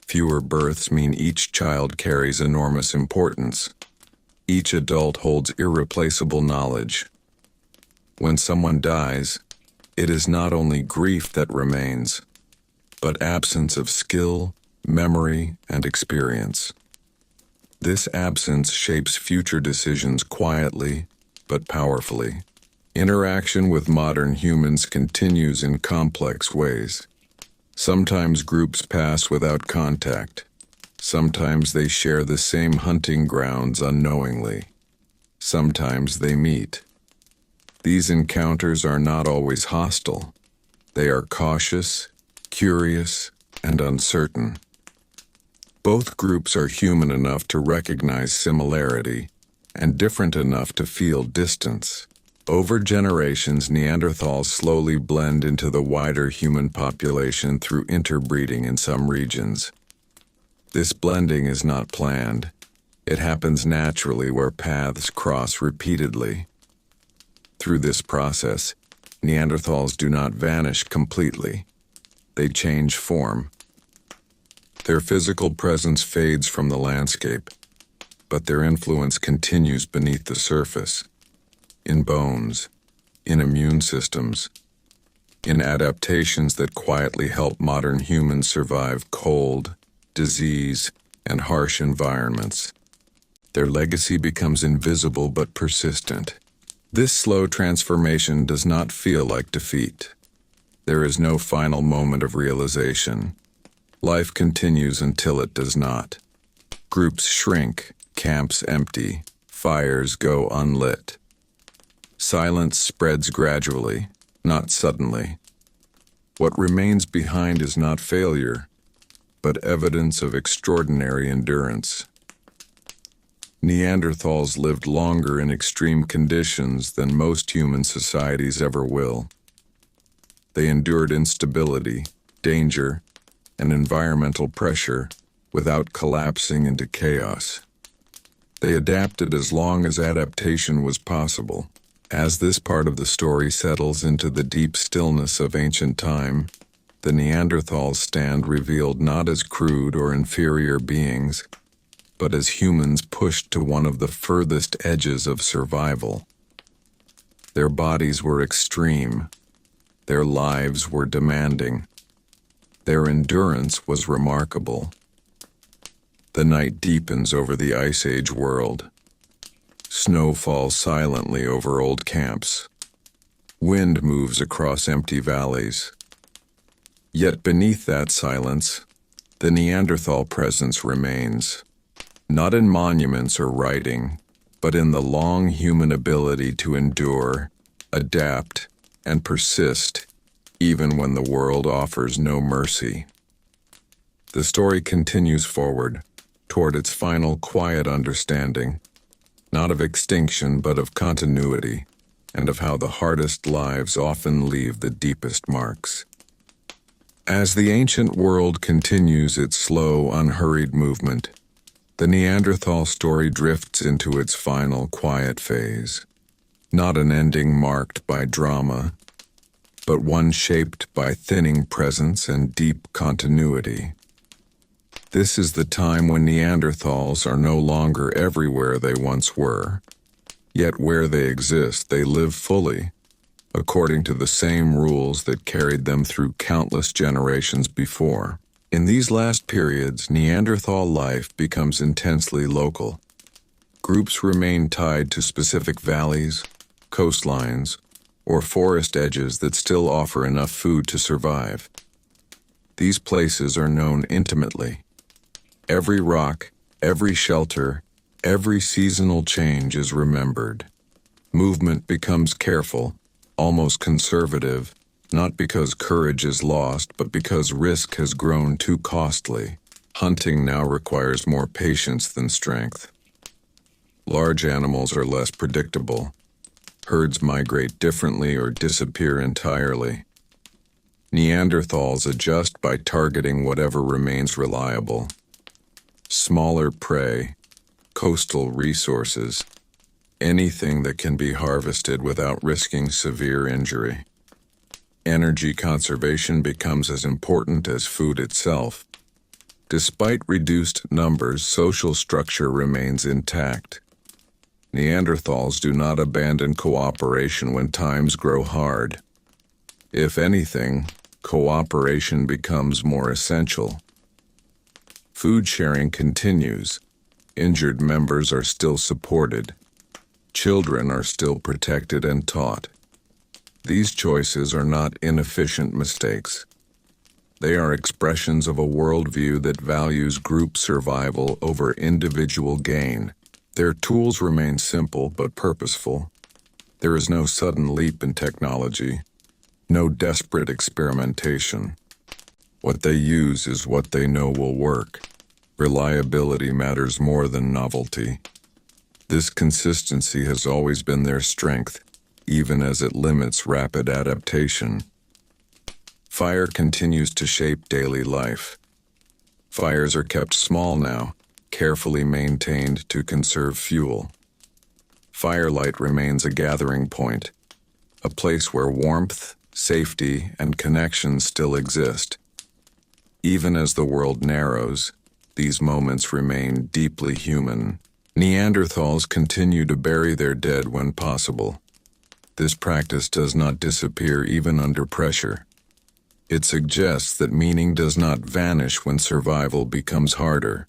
Fewer births mean each child carries enormous importance. Each adult holds irreplaceable knowledge. When someone dies, it is not only grief that remains, but absence of skill, memory, and experience. This absence shapes future decisions quietly, but powerfully. Interaction with modern humans continues in complex ways. Sometimes groups pass without contact. Sometimes they share the same hunting grounds unknowingly. Sometimes they meet. These encounters are not always hostile. They are cautious, curious, and uncertain. Both groups are human enough to recognize similarity and different enough to feel distance. Over generations, Neanderthals slowly blend into the wider human population through interbreeding in some regions. This blending is not planned. It happens naturally where paths cross repeatedly. Through this process, Neanderthals do not vanish completely. They change form. Their physical presence fades from the landscape, but their influence continues beneath the surface. In bones, in immune systems, in adaptations that quietly help modern humans survive cold, disease, and harsh environments. Their legacy becomes invisible but persistent. This slow transformation does not feel like defeat. There is no final moment of realization. Life continues until it does not. Groups shrink, camps empty, fires go unlit. Silence spreads gradually, not suddenly. What remains behind is not failure, but evidence of extraordinary endurance. Neanderthals lived longer in extreme conditions than most human societies ever will. They endured instability, danger, and environmental pressure without collapsing into chaos. They adapted as long as adaptation was possible. As this part of the story settles into the deep stillness of ancient time, the Neanderthals stand revealed not as crude or inferior beings, but as humans pushed to one of the furthest edges of survival. Their bodies were extreme. Their lives were demanding. Their endurance was remarkable. The night deepens over the Ice Age world. Snow falls silently over old camps. Wind moves across empty valleys. Yet beneath that silence, the Neanderthal presence remains, not in monuments or writing, but in the long human ability to endure, adapt, and persist, even when the world offers no mercy. The story continues forward, toward its final quiet understanding, not of extinction but of continuity, and of how the hardest lives often leave the deepest marks. As the ancient world continues its slow, unhurried movement, the Neanderthal story drifts into its final quiet phase, not an ending marked by drama, but one shaped by thinning presence and deep continuity. This is the time when Neanderthals are no longer everywhere they once were, yet where they exist they live fully, according to the same rules that carried them through countless generations before. In these last periods, Neanderthal life becomes intensely local. Groups remain tied to specific valleys, coastlines, or forest edges that still offer enough food to survive. These places are known intimately. Every rock, every shelter, every seasonal change is remembered. Movement becomes careful, almost conservative, not because courage is lost, but because risk has grown too costly. Hunting now requires more patience than strength. Large animals are less predictable. Herds migrate differently or disappear entirely. Neanderthals adjust by targeting whatever remains reliable. Smaller prey, coastal resources, anything that can be harvested without risking severe injury. Energy conservation becomes as important as food itself. Despite reduced numbers, social structure remains intact. Neanderthals do not abandon cooperation when times grow hard. If anything, cooperation becomes more essential. Food sharing continues. Injured members are still supported. Children are still protected and taught. These choices are not inefficient mistakes. They are expressions of a worldview that values group survival over individual gain. Their tools remain simple but purposeful. There is no sudden leap in technology, no desperate experimentation. What they use is what they know will work. Reliability matters more than novelty. This consistency has always been their strength, even as it limits rapid adaptation. Fire continues to shape daily life. Fires are kept small now, carefully maintained to conserve fuel. Firelight remains a gathering point, a place where warmth, safety, and connection still exist. Even as the world narrows, these moments remain deeply human. Neanderthals continue to bury their dead when possible. This practice does not disappear even under pressure. It suggests that meaning does not vanish when survival becomes harder.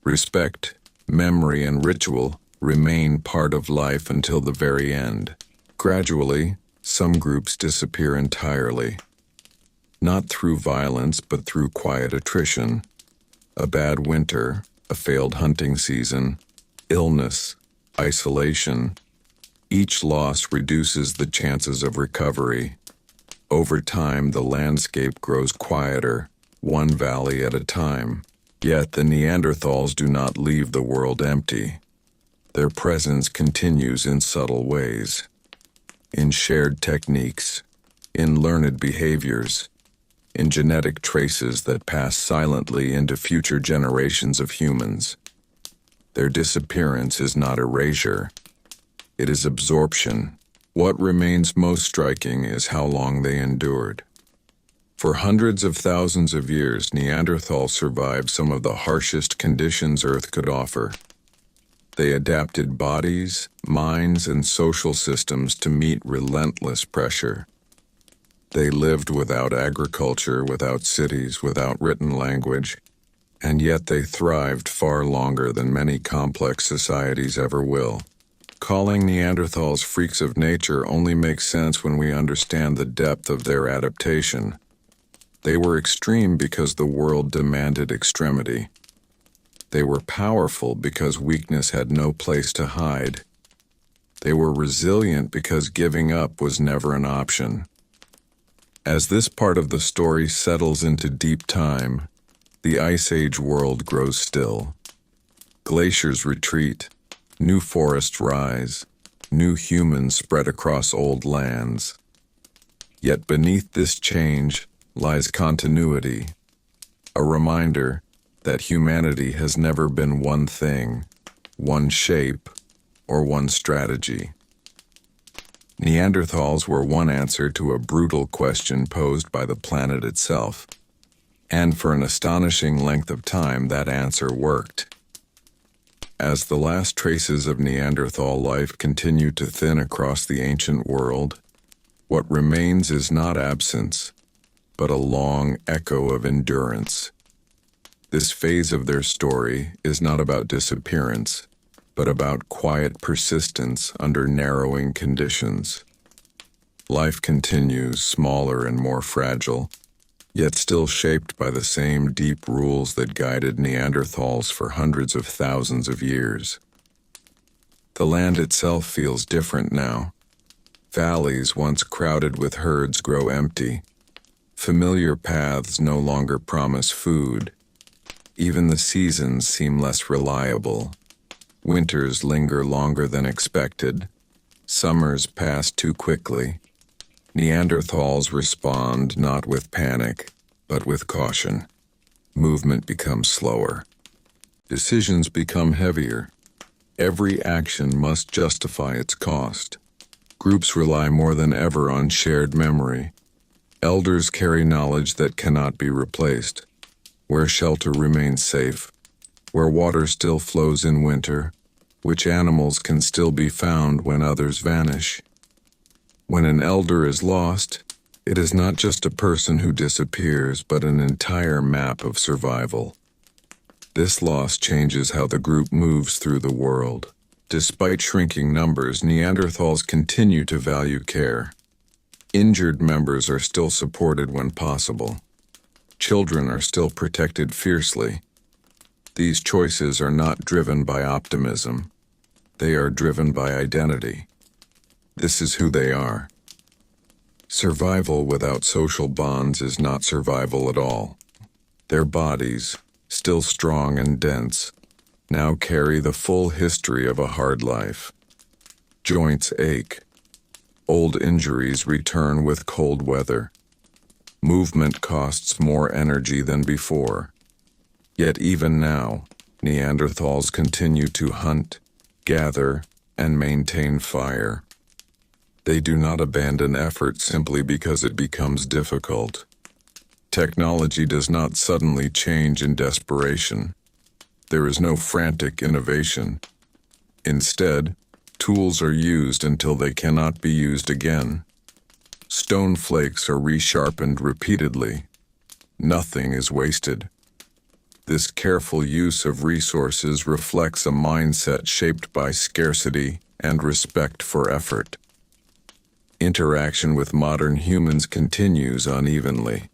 Respect, memory, and ritual remain part of life until the very end. Gradually, some groups disappear entirely. Not through violence, but through quiet attrition. A bad winter, a failed hunting season, illness, isolation. Each loss reduces the chances of recovery. Over time, the landscape grows quieter, one valley at a time. Yet the Neanderthals do not leave the world empty. Their presence continues in subtle ways. In shared techniques, in learned behaviors, in genetic traces that pass silently into future generations of humans. Their disappearance is not erasure. It is absorption. What remains most striking is how long they endured. For hundreds of thousands of years, Neanderthals survived some of the harshest conditions Earth could offer. They adapted bodies, minds, and social systems to meet relentless pressure. They lived without agriculture, without cities, without written language, and yet they thrived far longer than many complex societies ever will. Calling Neanderthals freaks of nature only makes sense when we understand the depth of their adaptation. They were extreme because the world demanded extremity. They were powerful because weakness had no place to hide. They were resilient because giving up was never an option. As this part of the story settles into deep time, the Ice Age world grows still. Glaciers retreat. New forests rise, new humans spread across old lands. Yet beneath this change lies continuity, a reminder that humanity has never been one thing, one shape, or one strategy. Neanderthals were one answer to a brutal question posed by the planet itself, and for an astonishing length of time that answer worked. As the last traces of Neanderthal life continue to thin across the ancient world, what remains is not absence, but a long echo of endurance. This phase of their story is not about disappearance, but about quiet persistence under narrowing conditions. Life continues, smaller and more fragile, yet still shaped by the same deep rules that guided Neanderthals for hundreds of thousands of years. The land itself feels different now. Valleys once crowded with herds grow empty. Familiar paths no longer promise food. Even the seasons seem less reliable. Winters linger longer than expected. Summers pass too quickly. Neanderthals respond not with panic, but with caution. Movement becomes slower. Decisions become heavier. Every action must justify its cost. Groups rely more than ever on shared memory. Elders carry knowledge that cannot be replaced. Where shelter remains safe, where water still flows in winter, which animals can still be found when others vanish. When an elder is lost, it is not just a person who disappears, but an entire map of survival. This loss changes how the group moves through the world. Despite shrinking numbers, Neanderthals continue to value care. Injured members are still supported when possible. Children are still protected fiercely. These choices are not driven by optimism. They are driven by identity. This is who they are. Survival without social bonds is not survival at all. Their bodies, still strong and dense, now carry the full history of a hard life. Joints ache. Old injuries return with cold weather. Movement costs more energy than before. Yet even now, Neanderthals continue to hunt, gather, and maintain fire. They do not abandon effort simply because it becomes difficult. Technology does not suddenly change in desperation. There is no frantic innovation. Instead, tools are used until they cannot be used again. Stone flakes are resharpened repeatedly. Nothing is wasted. This careful use of resources reflects a mindset shaped by scarcity and respect for effort. Interaction with modern humans continues unevenly.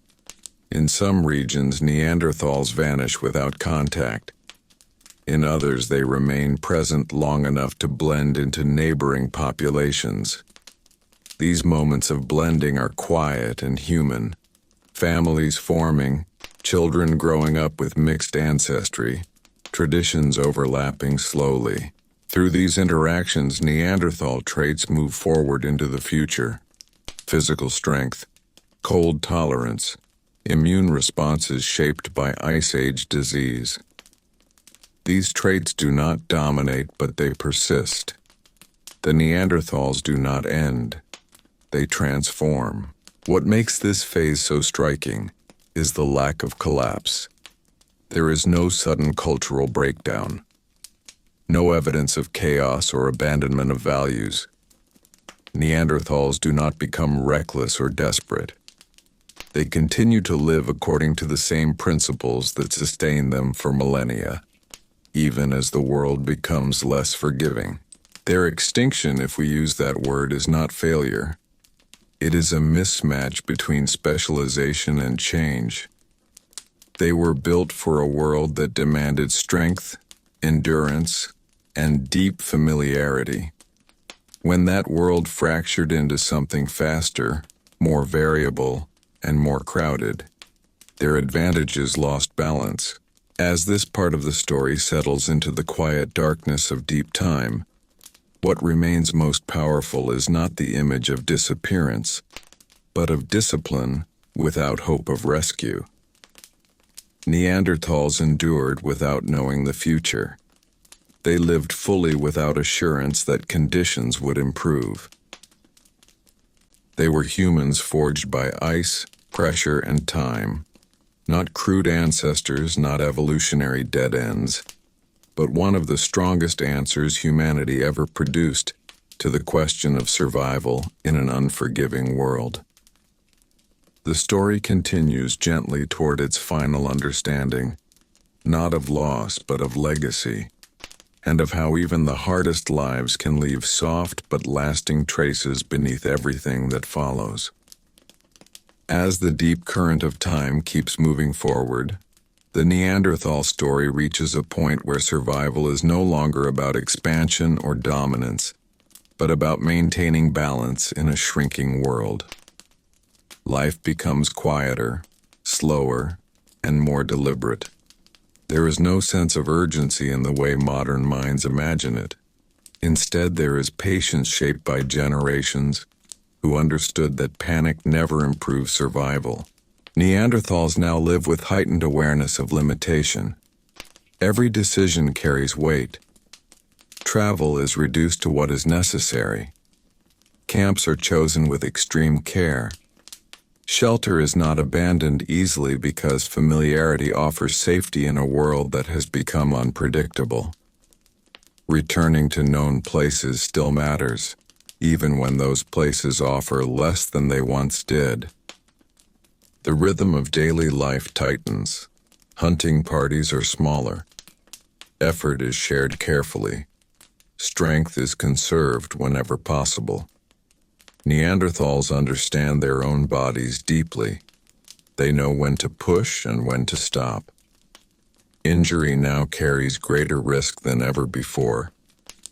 In some regions, Neanderthals vanish without contact. In others, they remain present long enough to blend into neighboring populations. These moments of blending are quiet and human. Families forming, children growing up with mixed ancestry, traditions overlapping slowly. Through these interactions, Neanderthal traits move forward into the future. Physical strength, cold tolerance, immune responses shaped by Ice Age disease. These traits do not dominate, but they persist. The Neanderthals do not end. They transform. What makes this phase so striking is the lack of collapse. There is no sudden cultural breakdown. No evidence of chaos or abandonment of values. Neanderthals do not become reckless or desperate. They continue to live according to the same principles that sustain them for millennia, even as the world becomes less forgiving. Their extinction, if we use that word, is not failure. It is a mismatch between specialization and change. They were built for a world that demanded strength, endurance, and deep familiarity. When that world fractured into something faster, more variable, and more crowded, their advantages lost balance. As this part of the story settles into the quiet darkness of deep time, what remains most powerful is not the image of disappearance, but of discipline without hope of rescue. Neanderthals endured without knowing the future. They lived fully without assurance that conditions would improve. They were humans forged by ice, pressure, and time. Not crude ancestors, not evolutionary dead ends, but one of the strongest answers humanity ever produced to the question of survival in an unforgiving world. The story continues gently toward its final understanding, not of loss, but of legacy, and of how even the hardest lives can leave soft but lasting traces beneath everything that follows. As the deep current of time keeps moving forward, the Neanderthal story reaches a point where survival is no longer about expansion or dominance, but about maintaining balance in a shrinking world. Life becomes quieter, slower, and more deliberate. There is no sense of urgency in the way modern minds imagine it. Instead, there is patience shaped by generations who understood that panic never improves survival. Neanderthals now live with heightened awareness of limitation. Every decision carries weight. Travel is reduced to what is necessary. Camps are chosen with extreme care. Shelter is not abandoned easily because familiarity offers safety in a world that has become unpredictable. Returning to known places still matters, even when those places offer less than they once did. The rhythm of daily life tightens. Hunting parties are smaller. Effort is shared carefully. Strength is conserved whenever possible. Neanderthals understand their own bodies deeply. They know when to push and when to stop. Injury now carries greater risk than ever before,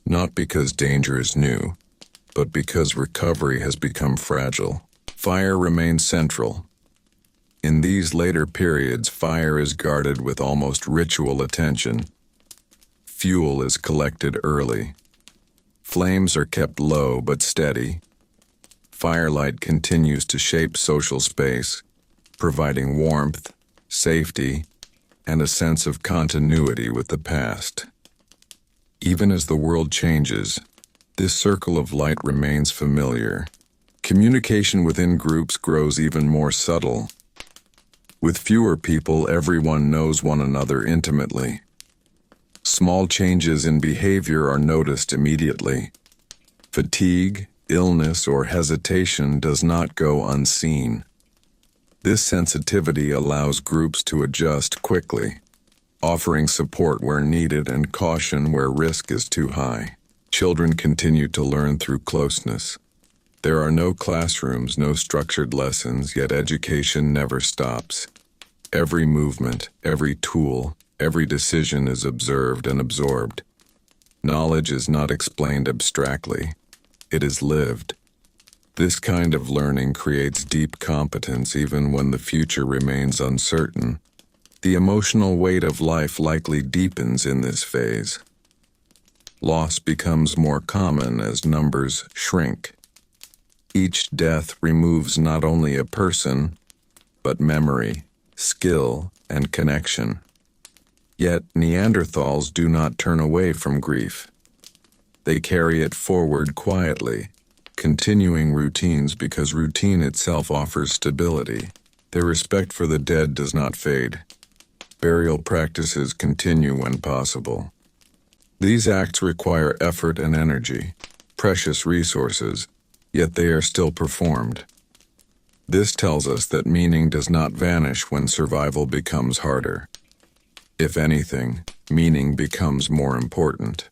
not because danger is new, but because recovery has become fragile. Fire remains central. In these later periods, fire is guarded with almost ritual attention. Fuel is collected early. Flames are kept low but steady. Firelight continues to shape social space, providing warmth, safety, and a sense of continuity with the past. Even as the world changes, this circle of light remains familiar. Communication within groups grows even more subtle. With fewer people, everyone knows one another intimately. Small changes in behavior are noticed immediately. Fatigue, illness, or hesitation does not go unseen. This sensitivity allows groups to adjust quickly, offering support where needed and caution where risk is too high. Children continue to learn through closeness. There are no classrooms, no structured lessons, yet education never stops. Every movement, every tool, every decision is observed and absorbed. Knowledge is not explained abstractly. It is lived. This kind of learning creates deep competence even when the future remains uncertain. The emotional weight of life likely deepens in this phase. Loss becomes more common as numbers shrink. Each death removes not only a person, but memory, skill, and connection. Yet Neanderthals do not turn away from grief. They carry it forward quietly, continuing routines because routine itself offers stability. Their respect for the dead does not fade. Burial practices continue when possible. These acts require effort and energy, precious resources, yet they are still performed. This tells us that meaning does not vanish when survival becomes harder. If anything, meaning becomes more important.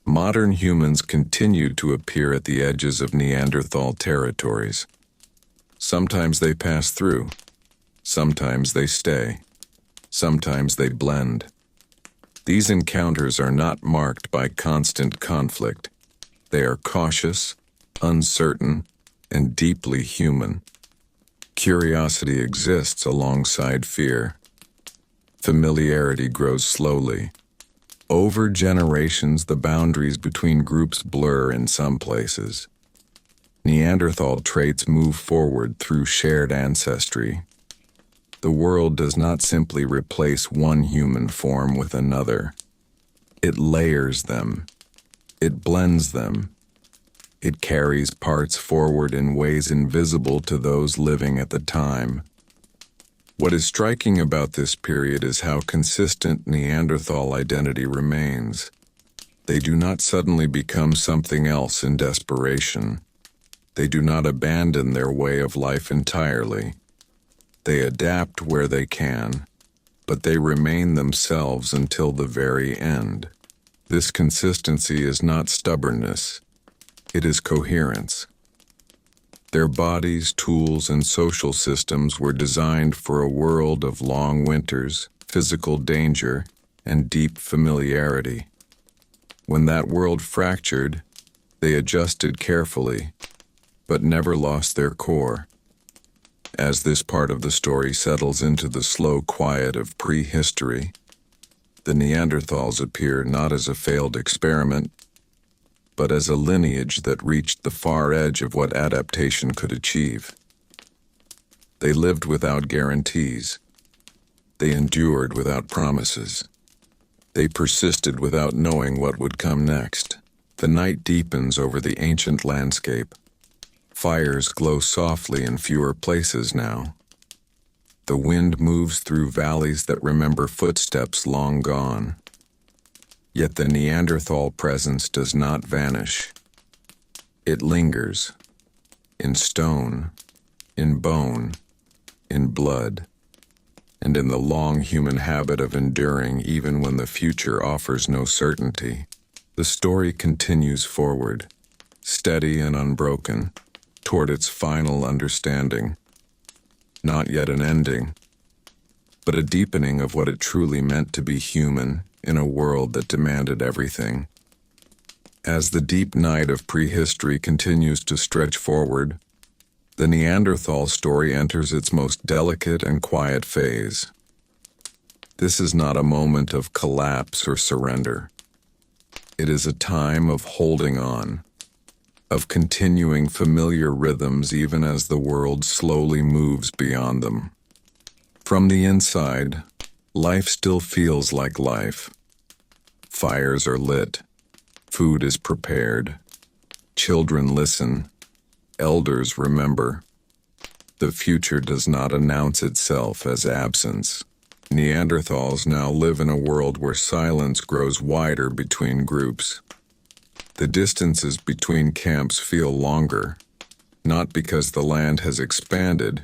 Modern humans continue to appear at the edges of Neanderthal territories. Sometimes they pass through. Sometimes they stay. Sometimes they blend. These encounters are not marked by constant conflict. They are cautious, uncertain, and deeply human. Curiosity exists alongside fear. Familiarity grows slowly. Over generations, the boundaries between groups blur in some places. Neanderthal traits move forward through shared ancestry. The world does not simply replace one human form with another. It layers them. It blends them. It carries parts forward in ways invisible to those living at the time. What is striking about this period is how consistent Neanderthal identity remains. They do not suddenly become something else in desperation. They do not abandon their way of life entirely. They adapt where they can, but they remain themselves until the very end. This consistency is not stubbornness. It is coherence. Their bodies, tools, and social systems were designed for a world of long winters, physical danger, and deep familiarity. When that world fractured, they adjusted carefully, but never lost their core. As this part of the story settles into the slow quiet of prehistory, the Neanderthals appear not as a failed experiment, but as a lineage that reached the far edge of what adaptation could achieve. They lived without guarantees. They endured without promises. They persisted without knowing what would come next. The night deepens over the ancient landscape. Fires glow softly in fewer places now. The wind moves through valleys that remember footsteps long gone. Yet the Neanderthal presence does not vanish. It lingers, in stone, in bone, in blood, and in the long human habit of enduring even when the future offers no certainty. The story continues forward, steady and unbroken, toward its final understanding. Not yet an ending, but a deepening of what it truly meant to be human in a world that demanded everything. As the deep night of prehistory continues to stretch forward, the Neanderthal story enters its most delicate and quiet phase. This is not a moment of collapse or surrender. It is a time of holding on, of continuing familiar rhythms even as the world slowly moves beyond them. From the inside, life still feels like life. Fires are lit. Food is prepared. Children listen. Elders remember. The future does not announce itself as absence. Neanderthals now live in a world where silence grows wider between groups. The distances between camps feel longer, not because the land has expanded,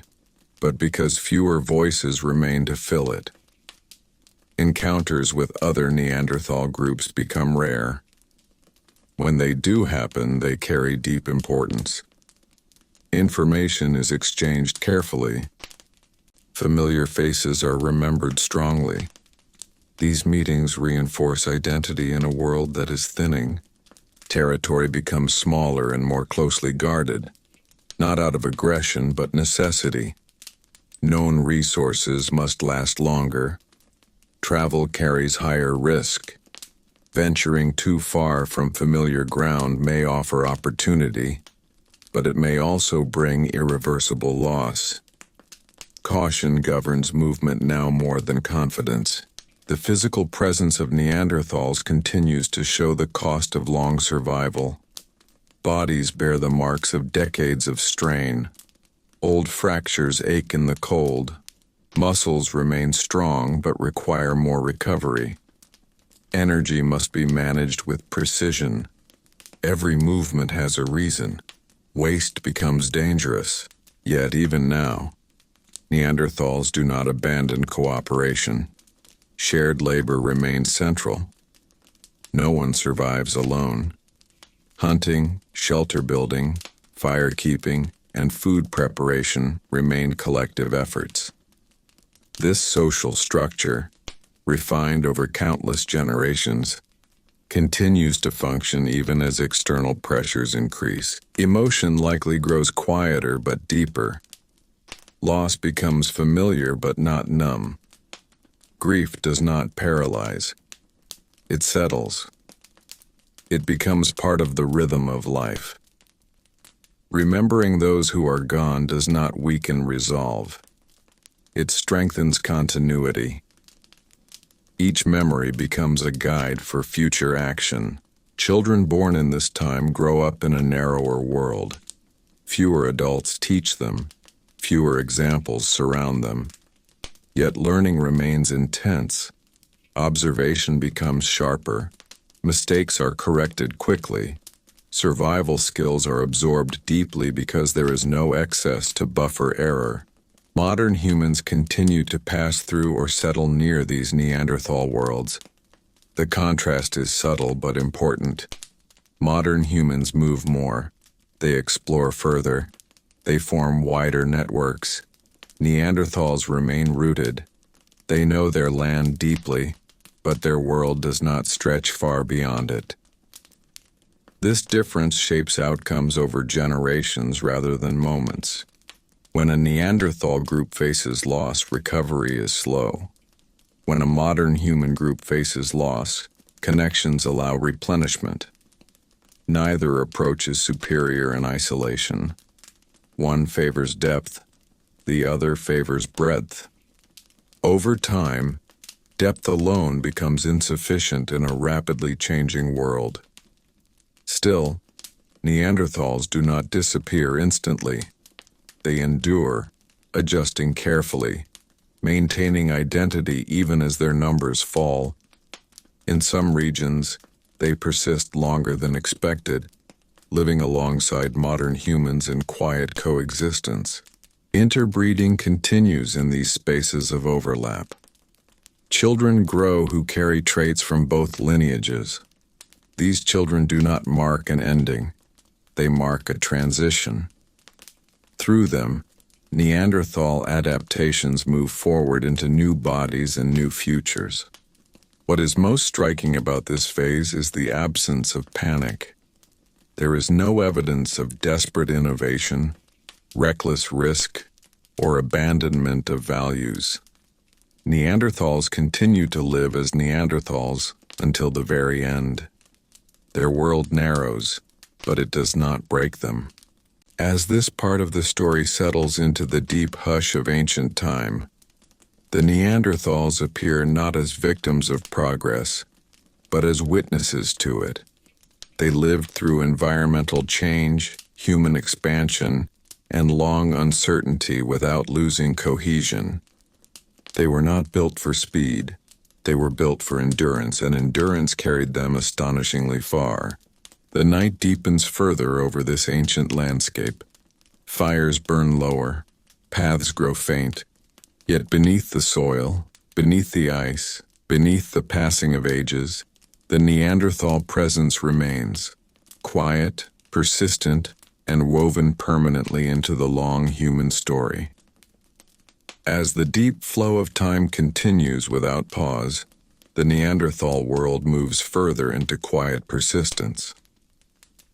but because fewer voices remain to fill it. Encounters with other Neanderthal groups become rare. When they do happen, they carry deep importance. Information is exchanged carefully. Familiar faces are remembered strongly. These meetings reinforce identity in a world that is thinning. Territory becomes smaller and more closely guarded, not out of aggression but necessity. Known resources must last longer. Travel carries higher risk. Venturing too far from familiar ground may offer opportunity, but it may also bring irreversible loss. Caution governs movement now more than confidence. The physical presence of Neanderthals continues to show the cost of long survival. Bodies bear the marks of decades of strain. Old fractures ache in the cold. Muscles remain strong but require more recovery. Energy must be managed with precision. Every movement has a reason. Waste becomes dangerous. Yet even now, Neanderthals do not abandon cooperation. Shared labor remains central. No one survives alone. Hunting, shelter building, fire keeping, and food preparation remain collective efforts. This social structure, refined over countless generations, continues to function even as external pressures increase. Emotion likely grows quieter but deeper. Loss becomes familiar but not numb. Grief does not paralyze. It settles. It becomes part of the rhythm of life. Remembering those who are gone does not weaken resolve. It strengthens continuity. Each memory becomes a guide for future action. Children born in this time grow up in a narrower world. Fewer adults teach them. Fewer examples surround them. Yet learning remains intense. Observation becomes sharper. Mistakes are corrected quickly. Survival skills are absorbed deeply because there is no excess to buffer error. Modern humans continue to pass through or settle near these Neanderthal worlds. The contrast is subtle but important. Modern humans move more. They explore further. They form wider networks. Neanderthals remain rooted. They know their land deeply, but their world does not stretch far beyond it. This difference shapes outcomes over generations rather than moments. When a Neanderthal group faces loss, recovery is slow. When a modern human group faces loss, connections allow replenishment. Neither approach is superior in isolation. One favors depth, the other favors breadth. Over time, depth alone becomes insufficient in a rapidly changing world. Still, Neanderthals do not disappear instantly. They endure, adjusting carefully, maintaining identity even as their numbers fall. In some regions, they persist longer than expected, living alongside modern humans in quiet coexistence. Interbreeding continues in these spaces of overlap. Children grow who carry traits from both lineages. These children do not mark an ending, they mark a transition. Through them, Neanderthal adaptations move forward into new bodies and new futures. What is most striking about this phase is the absence of panic. There is no evidence of desperate innovation, reckless risk, or abandonment of values. Neanderthals continue to live as Neanderthals until the very end. Their world narrows, but it does not break them. As this part of the story settles into the deep hush of ancient time, the Neanderthals appear not as victims of progress, but as witnesses to it. They lived through environmental change, human expansion, and long uncertainty without losing cohesion. They were not built for speed. They were built for endurance, and endurance carried them astonishingly far. The night deepens further over this ancient landscape. Fires burn lower, paths grow faint, yet beneath the soil, beneath the ice, beneath the passing of ages, the Neanderthal presence remains, quiet, persistent, and woven permanently into the long human story. As the deep flow of time continues without pause, the Neanderthal world moves further into quiet persistence.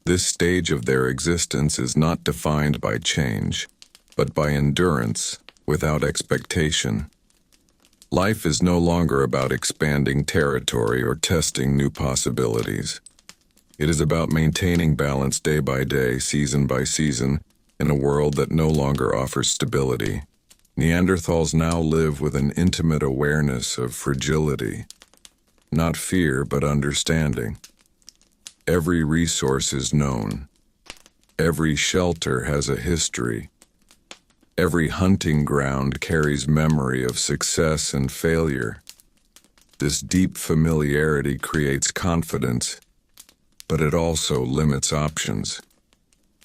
This stage of their existence is not defined by change, but by endurance without expectation. Life is no longer about expanding territory or testing new possibilities. It is about maintaining balance day by day, season by season, in a world that no longer offers stability. Neanderthals now live with an intimate awareness of fragility, not fear but understanding. Every resource is known. Every shelter has a history. Every hunting ground carries memory of success and failure. This deep familiarity creates confidence, but it also limits options.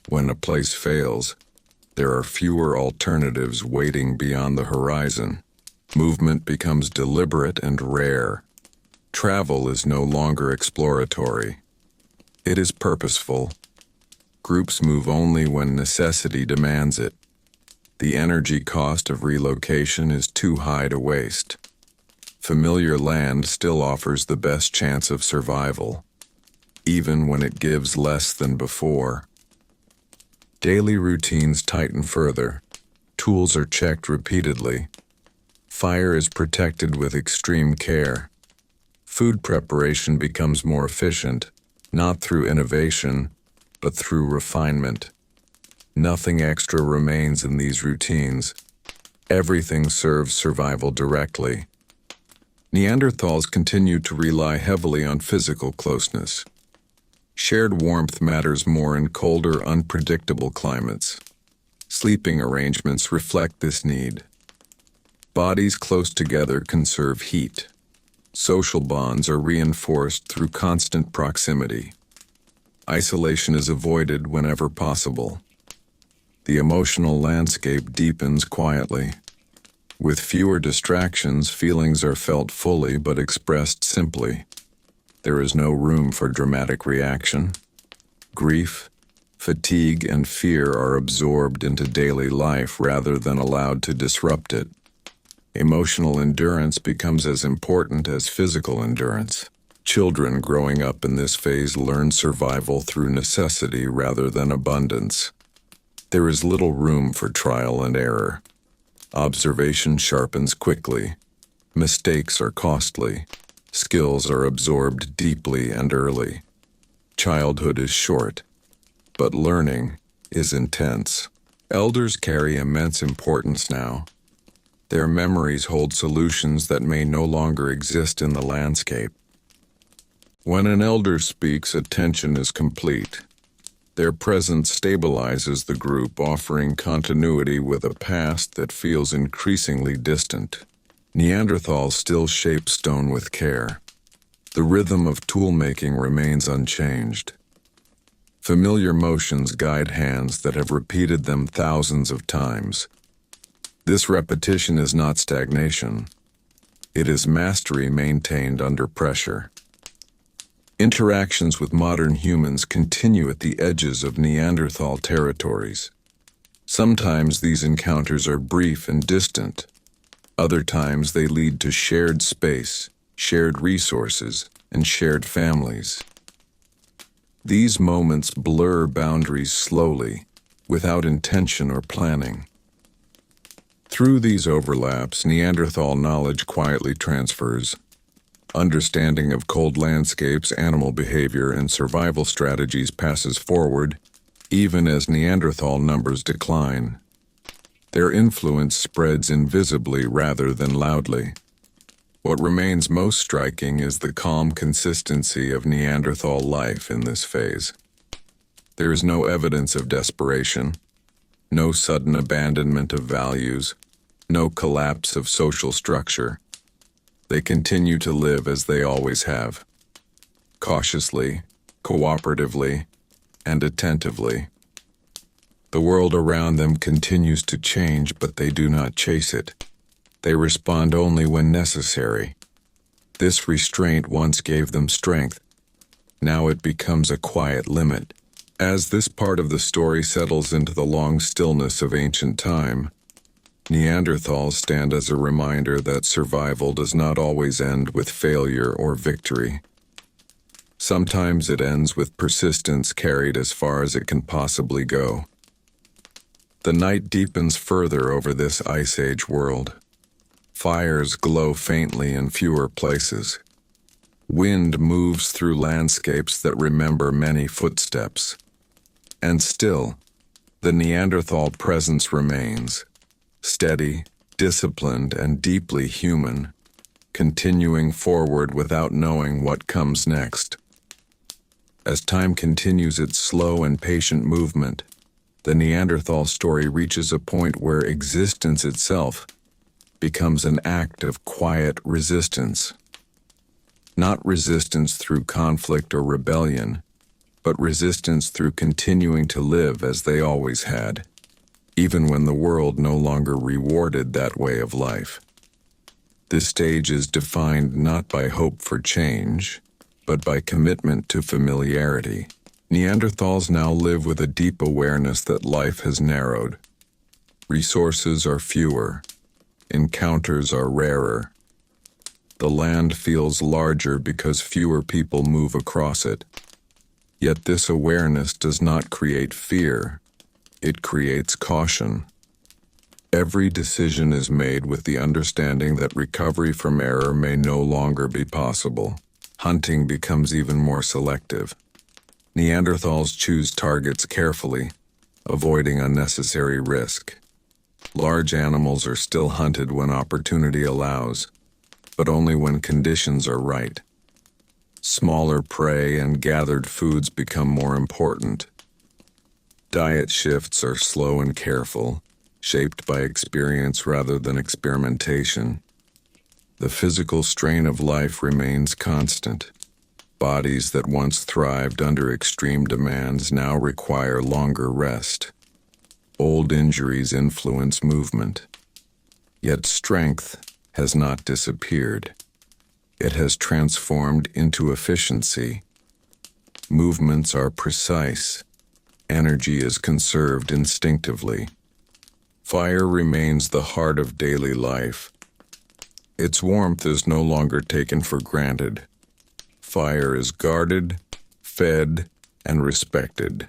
When a place fails, there are fewer alternatives waiting beyond the horizon. Movement becomes deliberate and rare. Travel is no longer exploratory. It is purposeful. Groups move only when necessity demands it. The energy cost of relocation is too high to waste. Familiar land still offers the best chance of survival, even when it gives less than before. Daily routines tighten further. Tools are checked repeatedly. Fire is protected with extreme care. Food preparation becomes more efficient, not through innovation, but through refinement. Nothing extra remains in these routines. Everything serves survival directly. Neanderthals continue to rely heavily on physical closeness. Shared warmth matters more in colder, unpredictable climates. Sleeping arrangements reflect this need. Bodies close together conserve heat. Social bonds are reinforced through constant proximity. Isolation is avoided whenever possible. The emotional landscape deepens quietly. With fewer distractions, feelings are felt fully but expressed simply. There is no room for dramatic reaction. Grief, fatigue, and fear are absorbed into daily life rather than allowed to disrupt it. Emotional endurance becomes as important as physical endurance. Children growing up in this phase learn survival through necessity rather than abundance. There is little room for trial and error. Observation sharpens quickly. Mistakes are costly. Skills are absorbed deeply and early. Childhood is short, but learning is intense. Elders carry immense importance now. Their memories hold solutions that may no longer exist in the landscape. When an elder speaks, attention is complete. Their presence stabilizes the group, offering continuity with a past that feels increasingly distant. Neanderthals still shape stone with care. The rhythm of tool-making remains unchanged. Familiar motions guide hands that have repeated them thousands of times. This repetition is not stagnation. It is mastery maintained under pressure. Interactions with modern humans continue at the edges of Neanderthal territories. Sometimes these encounters are brief and distant. Other times they lead to shared space, shared resources, and shared families. These moments blur boundaries slowly, without intention or planning. Through these overlaps, Neanderthal knowledge quietly transfers. Understanding of cold landscapes, animal behavior, and survival strategies passes forward, even as Neanderthal numbers decline. Their influence spreads invisibly rather than loudly. What remains most striking is the calm consistency of Neanderthal life in this phase. There is no evidence of desperation, no sudden abandonment of values, no collapse of social structure. They continue to live as they always have, cautiously, cooperatively, and attentively. The world around them continues to change, but they do not chase it. They respond only when necessary. This restraint once gave them strength. Now it becomes a quiet limit. As this part of the story settles into the long stillness of ancient time, Neanderthals stand as a reminder that survival does not always end with failure or victory. Sometimes it ends with persistence carried as far as it can possibly go. The night deepens further over this Ice Age world. Fires glow faintly in fewer places. Wind moves through landscapes that remember many footsteps. And still, the Neanderthal presence remains. Steady, disciplined, and deeply human, continuing forward without knowing what comes next. As time continues its slow and patient movement, the Neanderthal story reaches a point where existence itself becomes an act of quiet resistance. Not resistance through conflict or rebellion, but resistance through continuing to live as they always had, even when the world no longer rewarded that way of life. This stage is defined not by hope for change, but by commitment to familiarity. Neanderthals now live with a deep awareness that life has narrowed. Resources are fewer. Encounters are rarer. The land feels larger because fewer people move across it. Yet this awareness does not create fear. It creates caution. Every decision is made with the understanding that recovery from error may no longer be possible. Hunting becomes even more selective. Neanderthals choose targets carefully, avoiding unnecessary risk. Large animals are still hunted when opportunity allows, but only when conditions are right. Smaller prey and gathered foods become more important. Diet shifts are slow and careful, shaped by experience rather than experimentation. The physical strain of life remains constant. Bodies that once thrived under extreme demands now require longer rest. Old injuries influence movement. Yet strength has not disappeared. It has transformed into efficiency. Movements are precise. Energy is conserved instinctively. Fire remains the heart of daily life. Its warmth is no longer taken for granted. Fire is guarded, fed, and respected.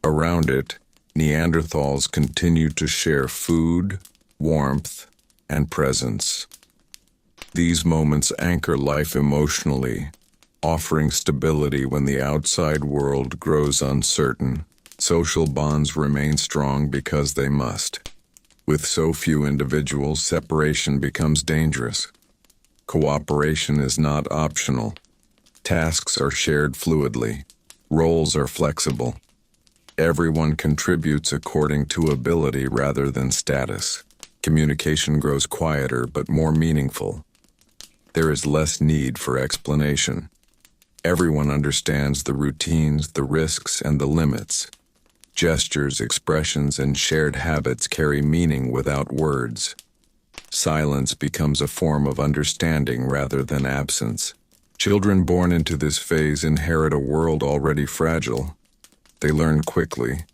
Around it, Neanderthals continue to share food, warmth, and presence. These moments anchor life emotionally, offering stability when the outside world grows uncertain. Social bonds remain strong because they must. With so few individuals, separation becomes dangerous. Cooperation is not optional. Tasks are shared fluidly. Roles are flexible. Everyone contributes according to ability rather than status. Communication grows quieter but more meaningful. There is less need for explanation. Everyone understands the routines, the risks, and the limits. Gestures, expressions, and shared habits carry meaning without words. Silence becomes a form of understanding rather than absence. Children born into this phase inherit a world already fragile. They learn quickly.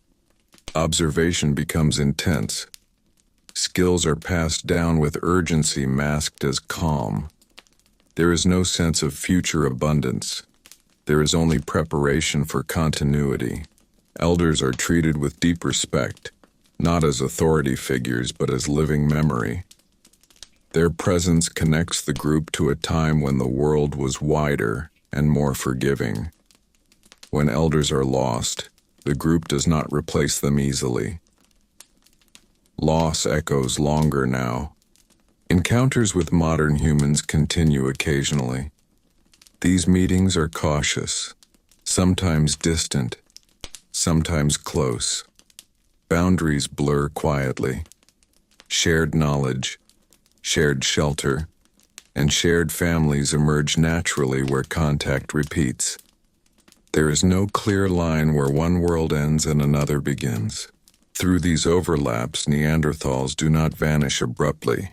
Observation becomes intense. Skills are passed down with urgency masked as calm. There is no sense of future abundance. There is only preparation for continuity. Elders are treated with deep respect, not as authority figures but as living memory. Their presence connects the group to a time when the world was wider and more forgiving. When elders are lost, the group does not replace them easily. Loss echoes longer now. Encounters with modern humans continue occasionally. These meetings are cautious, sometimes distant, sometimes close. Boundaries blur quietly. Shared knowledge, shared shelter, and shared families emerge naturally where contact repeats. There is no clear line where one world ends and another begins. Through these overlaps, Neanderthals do not vanish abruptly.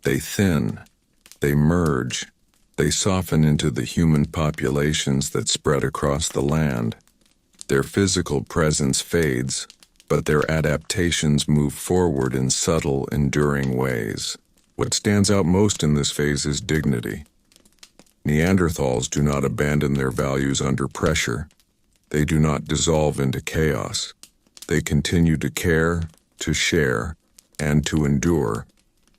They thin, they merge, they soften into the human populations that spread across the land. Their physical presence fades, but their adaptations move forward in subtle, enduring ways. What stands out most in this phase is dignity. Neanderthals do not abandon their values under pressure. They do not dissolve into chaos. They continue to care, to share, and to endure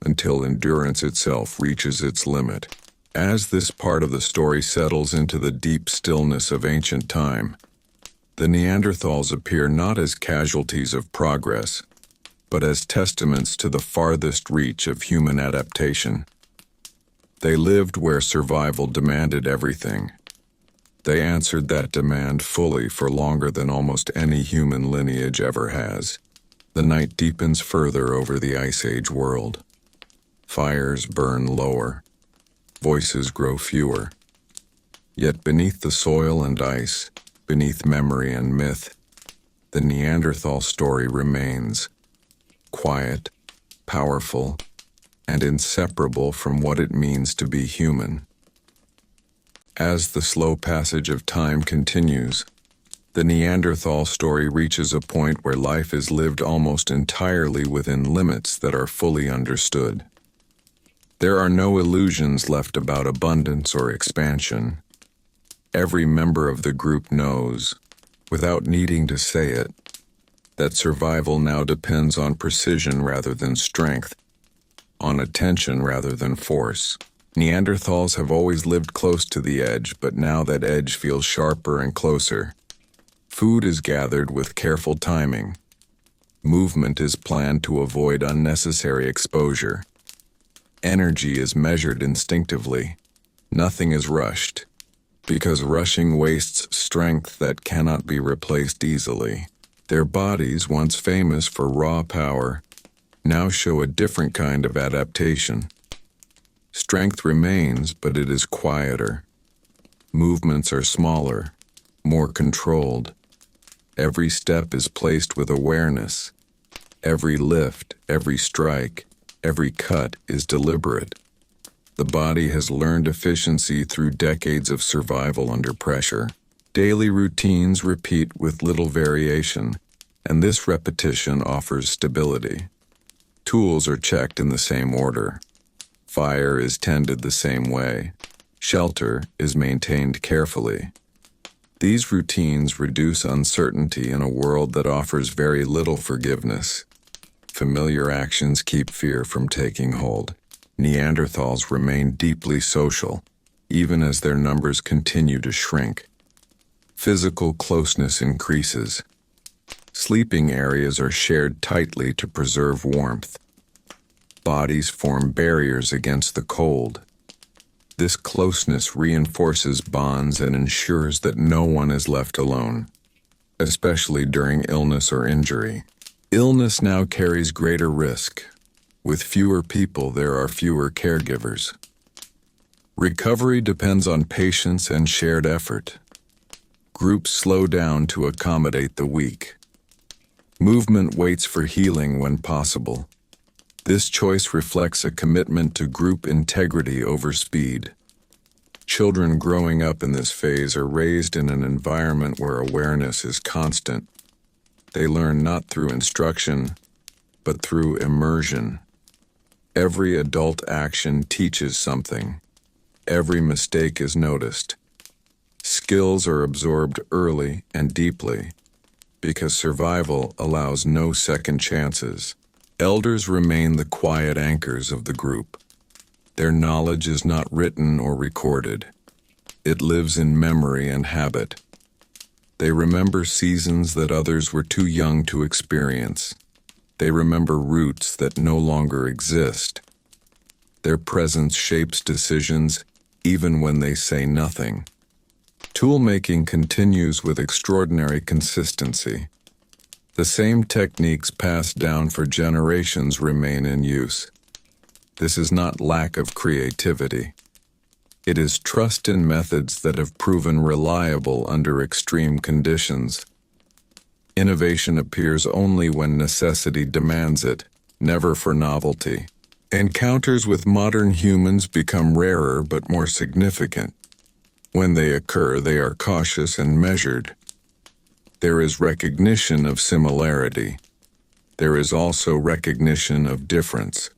until endurance itself reaches its limit. As this part of the story settles into the deep stillness of ancient time, the Neanderthals appear not as casualties of progress, but as testaments to the farthest reach of human adaptation. They lived where survival demanded everything. They answered that demand fully for longer than almost any human lineage ever has. The night deepens further over the Ice Age world. Fires burn lower. Voices grow fewer. Yet beneath the soil and ice, beneath memory and myth, the Neanderthal story remains. Quiet, powerful, and inseparable from what it means to be human. As the slow passage of time continues, the Neanderthal story reaches a point where life is lived almost entirely within limits that are fully understood. There are no illusions left about abundance or expansion. Every member of the group knows, without needing to say it, that survival now depends on precision rather than strength, on attention rather than force. Neanderthals have always lived close to the edge, but now that edge feels sharper and closer. Food is gathered with careful timing. Movement is planned to avoid unnecessary exposure. Energy is measured instinctively. Nothing is rushed, because rushing wastes strength that cannot be replaced easily. Their bodies, once famous for raw power, now show a different kind of adaptation. Strength remains, but it is quieter. Movements are smaller, more controlled. Every step is placed with awareness. Every lift, every strike, every cut is deliberate. The body has learned efficiency through decades of survival under pressure. Daily routines repeat with little variation, and this repetition offers stability. Tools are checked in the same order. Fire is tended the same way. Shelter is maintained carefully. These routines reduce uncertainty in a world that offers very little forgiveness. Familiar actions keep fear from taking hold. Neanderthals remain deeply social. even as their numbers continue to shrink. Physical closeness increases. Sleeping areas are shared tightly to preserve warmth. Bodies form barriers against the cold. This closeness reinforces bonds and ensures that no one is left alone, especially during illness or injury. Illness now carries greater risk. With fewer people, there are fewer caregivers. Recovery depends on patience and shared effort. Groups slow down to accommodate the weak. Movement waits for healing when possible. This choice reflects a commitment to group integrity over speed. Children growing up in this phase are raised in an environment where awareness is constant. They learn not through instruction, but through immersion. Every adult action teaches something. Every mistake is noticed. Skills are absorbed early and deeply, because survival allows no second chances. Elders remain the quiet anchors of the group. Their knowledge is not written or recorded. It lives in memory and habit. They remember seasons that others were too young to experience. They remember roots that no longer exist. Their presence shapes decisions even when they say nothing. Tool-making continues with extraordinary consistency. The same techniques passed down for generations remain in use. This is not lack of creativity. It is trust in methods that have proven reliable under extreme conditions. Innovation appears only when necessity demands it, never for novelty. Encounters with modern humans become rarer but more significant. When they occur, they are cautious and measured. There is recognition of similarity. There is also recognition of difference.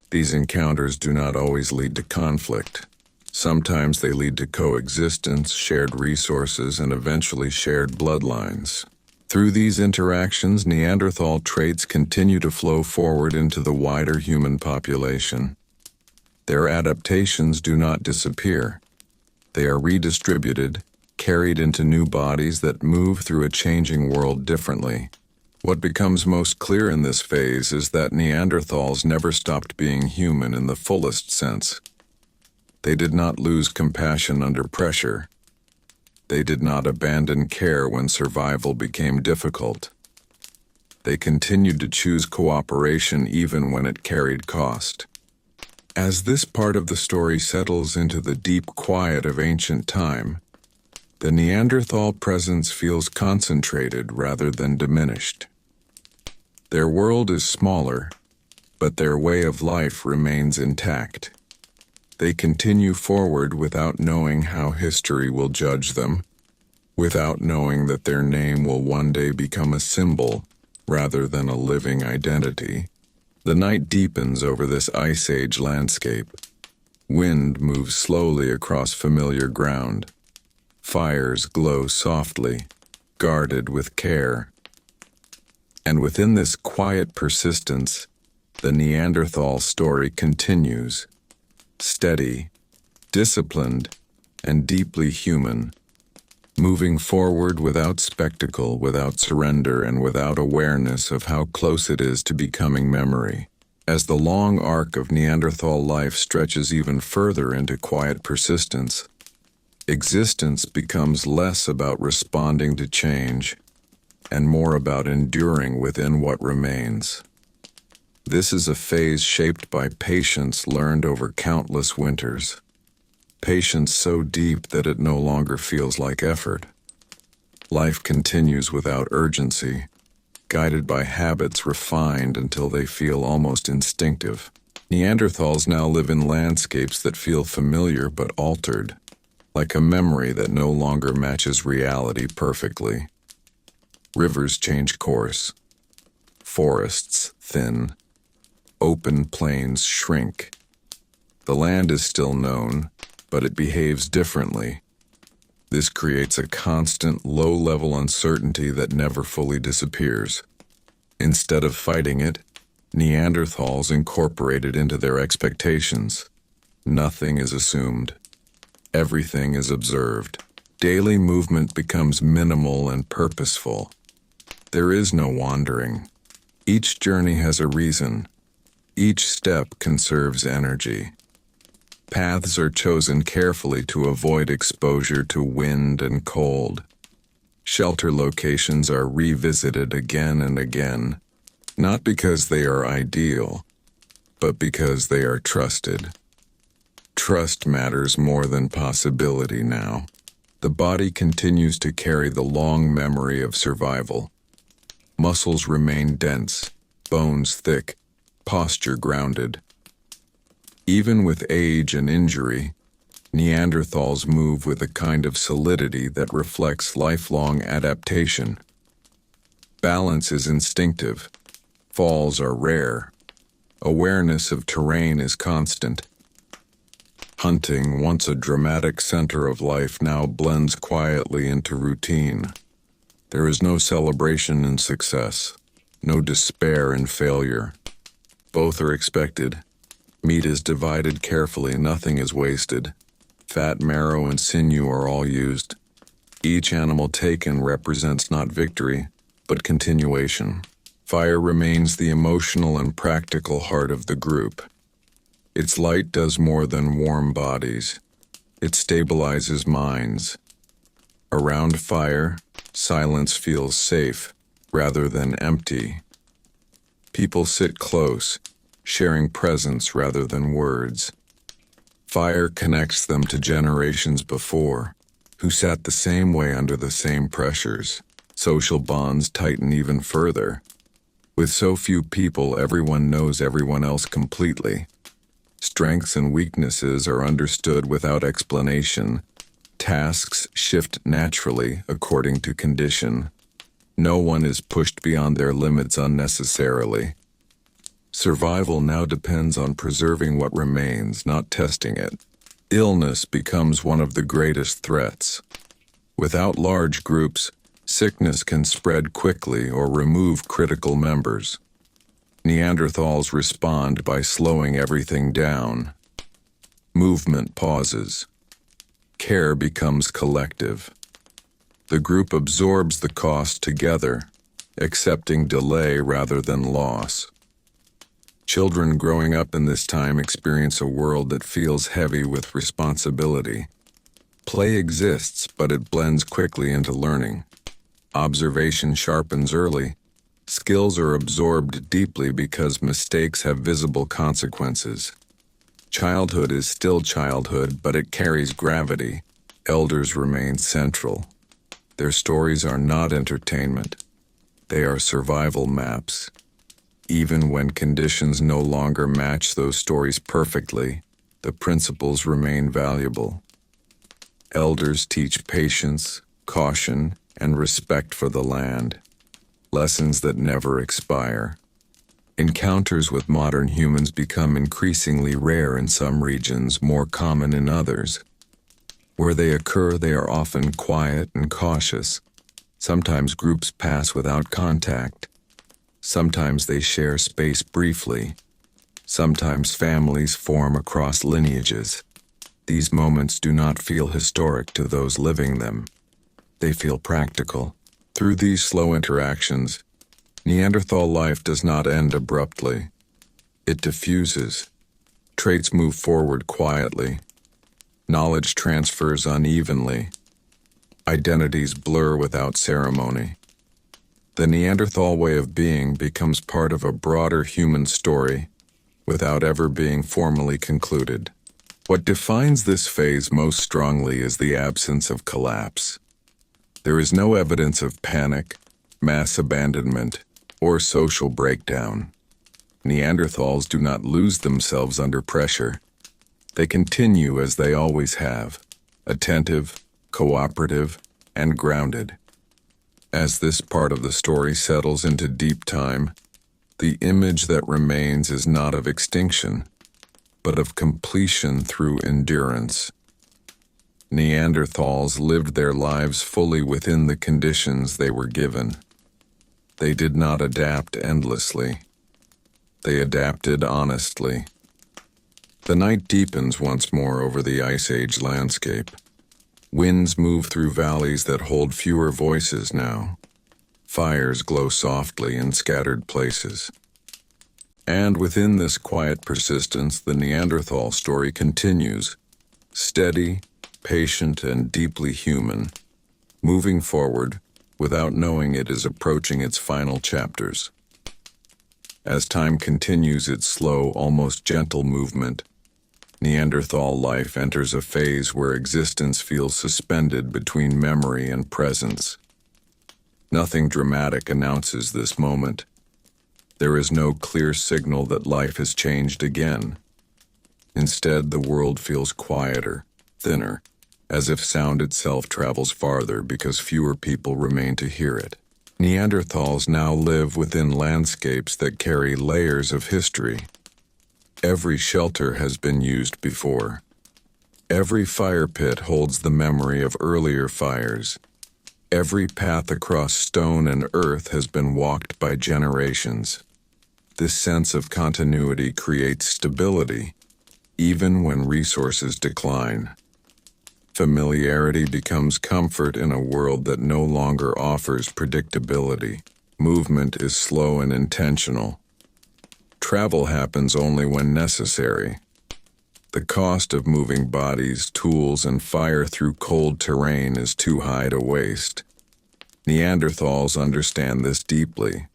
These encounters do not always lead to conflict. Sometimes they lead to coexistence, shared resources, and eventually shared bloodlines. Through these interactions, Neanderthal traits continue to flow forward into the wider human population. Their adaptations do not disappear. They are redistributed, carried into new bodies that move through a changing world differently. What becomes most clear in this phase is that Neanderthals never stopped being human in the fullest sense. They did not lose compassion under pressure. They did not abandon care when survival became difficult. They continued to choose cooperation even when it carried cost. As this part of the story settles into the deep quiet of ancient time, the Neanderthal presence feels concentrated rather than diminished. Their world is smaller, but their way of life remains intact. They continue forward without knowing how history will judge them, without knowing that their name will one day become a symbol rather than a living identity. The night deepens over this Ice Age landscape. Wind moves slowly across familiar ground. Fires glow softly, guarded with care. And within this quiet persistence, the Neanderthal story continues. Steady, disciplined, and deeply human, moving forward without spectacle, without surrender, and without awareness of how close it is to becoming memory. As the long arc of Neanderthal life stretches even further into quiet persistence, existence becomes less about responding to change and more about enduring within what remains. This is a phase shaped by patience learned over countless winters. Patience so deep that it no longer feels like effort. Life continues without urgency, guided by habits refined until they feel almost instinctive. Neanderthals now live in landscapes that feel familiar but altered, like a memory that no longer matches reality perfectly. Rivers change course. Forests thin. Open plains shrink. The land is still known, but it behaves differently. This creates a constant, low-level uncertainty that never fully disappears. Instead of fighting it, Neanderthals incorporate it into their expectations. Nothing is assumed. Everything is observed. Daily movement becomes minimal and purposeful. There is no wandering. Each journey has a reason. Each step conserves energy. Paths are chosen carefully to avoid exposure to wind and cold. Shelter locations are revisited again and again, not because they are ideal, but because they are trusted. Trust matters more than possibility now. The body continues to carry the long memory of survival. Muscles remain dense, bones thick, posture grounded. Even with age and injury, Neanderthals move with a kind of solidity that reflects lifelong adaptation. Balance is instinctive. Falls are rare. Awareness of terrain is constant. Hunting, once a dramatic center of life, now blends quietly into routine. There is no celebration in success, no despair in failure. Both are expected. Meat is divided carefully, nothing is wasted. Fat, marrow, and sinew are all used. Each animal taken represents not victory, but continuation. Fire remains the emotional and practical heart of the group. Its light does more than warm bodies. It stabilizes minds. Around fire, silence feels safe rather than empty. People sit close, sharing presence rather than words. Fire connects them to generations before, who sat the same way under the same pressures. Social bonds tighten even further. With so few people, everyone knows everyone else completely. Strengths and weaknesses are understood without explanation. Tasks shift naturally according to condition. No one is pushed beyond their limits unnecessarily. Survival now depends on preserving what remains, not testing it. Illness becomes one of the greatest threats. Without large groups, sickness can spread quickly or remove critical members. Neanderthals respond by slowing everything down. Movement pauses. Care becomes collective. The group absorbs the cost together, accepting delay rather than loss. Children growing up in this time experience a world that feels heavy with responsibility. Play exists, but it blends quickly into learning. Observation sharpens early. Skills are absorbed deeply because mistakes have visible consequences. Childhood is still childhood, but it carries gravity. Elders remain central. Their stories are not entertainment. They are survival maps. Even when conditions no longer match those stories perfectly, the principles remain valuable. Elders teach patience, caution, and respect for the land. Lessons that never expire. Encounters with modern humans become increasingly rare in some regions, more common in others. Where they occur, they are often quiet and cautious. Sometimes groups pass without contact. Sometimes they share space briefly. Sometimes families form across lineages. These moments do not feel historic to those living them. They feel practical. Through these slow interactions, Neanderthal life does not end abruptly. It diffuses. Traits move forward quietly. Knowledge transfers unevenly. Identities blur without ceremony. The Neanderthal way of being becomes part of a broader human story without ever being formally concluded. What defines this phase most strongly is the absence of collapse. There is no evidence of panic, mass abandonment, or social breakdown. Neanderthals do not lose themselves under pressure. They continue as they always have, attentive, cooperative, and grounded. As this part of the story settles into deep time, the image that remains is not of extinction, but of completion through endurance. Neanderthals lived their lives fully within the conditions they were given. They did not adapt endlessly. They adapted honestly. The night deepens once more over the Ice Age landscape. Winds move through valleys that hold fewer voices now. Fires glow softly in scattered places. And within this quiet persistence, the Neanderthal story continues, steady, patient, and deeply human, moving forward without knowing it is approaching its final chapters. As time continues its slow, almost gentle movement, Neanderthal life enters a phase where existence feels suspended between memory and presence. Nothing dramatic announces this moment. There is no clear signal that life has changed again. Instead, the world feels quieter, thinner, as if sound itself travels farther because fewer people remain to hear it. Neanderthals now live within landscapes that carry layers of history. Every shelter has been used before. Every fire pit holds the memory of earlier fires. Every path across stone and earth has been walked by generations. This sense of continuity creates stability, even when resources decline. Familiarity becomes comfort in a world that no longer offers predictability. Movement is slow and intentional. Travel happens only when necessary. The cost of moving bodies, tools, and fire through cold terrain is too high to waste. Neanderthals understand this deeply.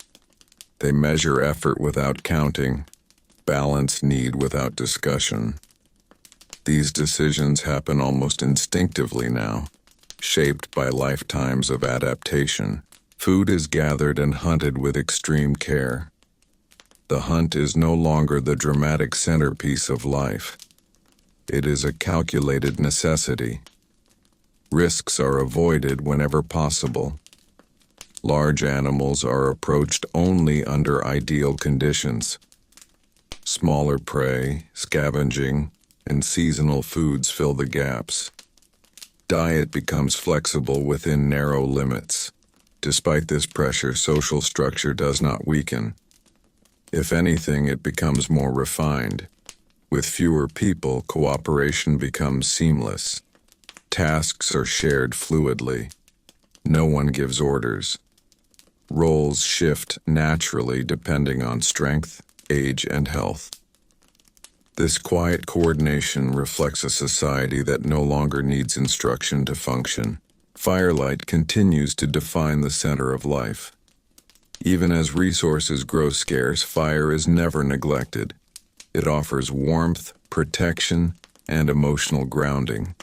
They measure effort without counting, balance need without discussion. These decisions happen almost instinctively now, shaped by lifetimes of adaptation. Food is gathered and hunted with extreme care. The hunt is no longer the dramatic centerpiece of life. It is a calculated necessity. Risks are avoided whenever possible. Large animals are approached only under ideal conditions. Smaller prey, scavenging, and seasonal foods fill the gaps. Diet becomes flexible within narrow limits. Despite this pressure, social structure does not weaken. If anything, it becomes more refined. With fewer people, cooperation becomes seamless. Tasks are shared fluidly. No one gives orders. Roles shift naturally depending on strength, age, and health. This quiet coordination reflects a society that no longer needs instruction to function. Firelight continues to define the center of life. Even as resources grow scarce, fire is never neglected. It offers warmth, protection, and emotional grounding.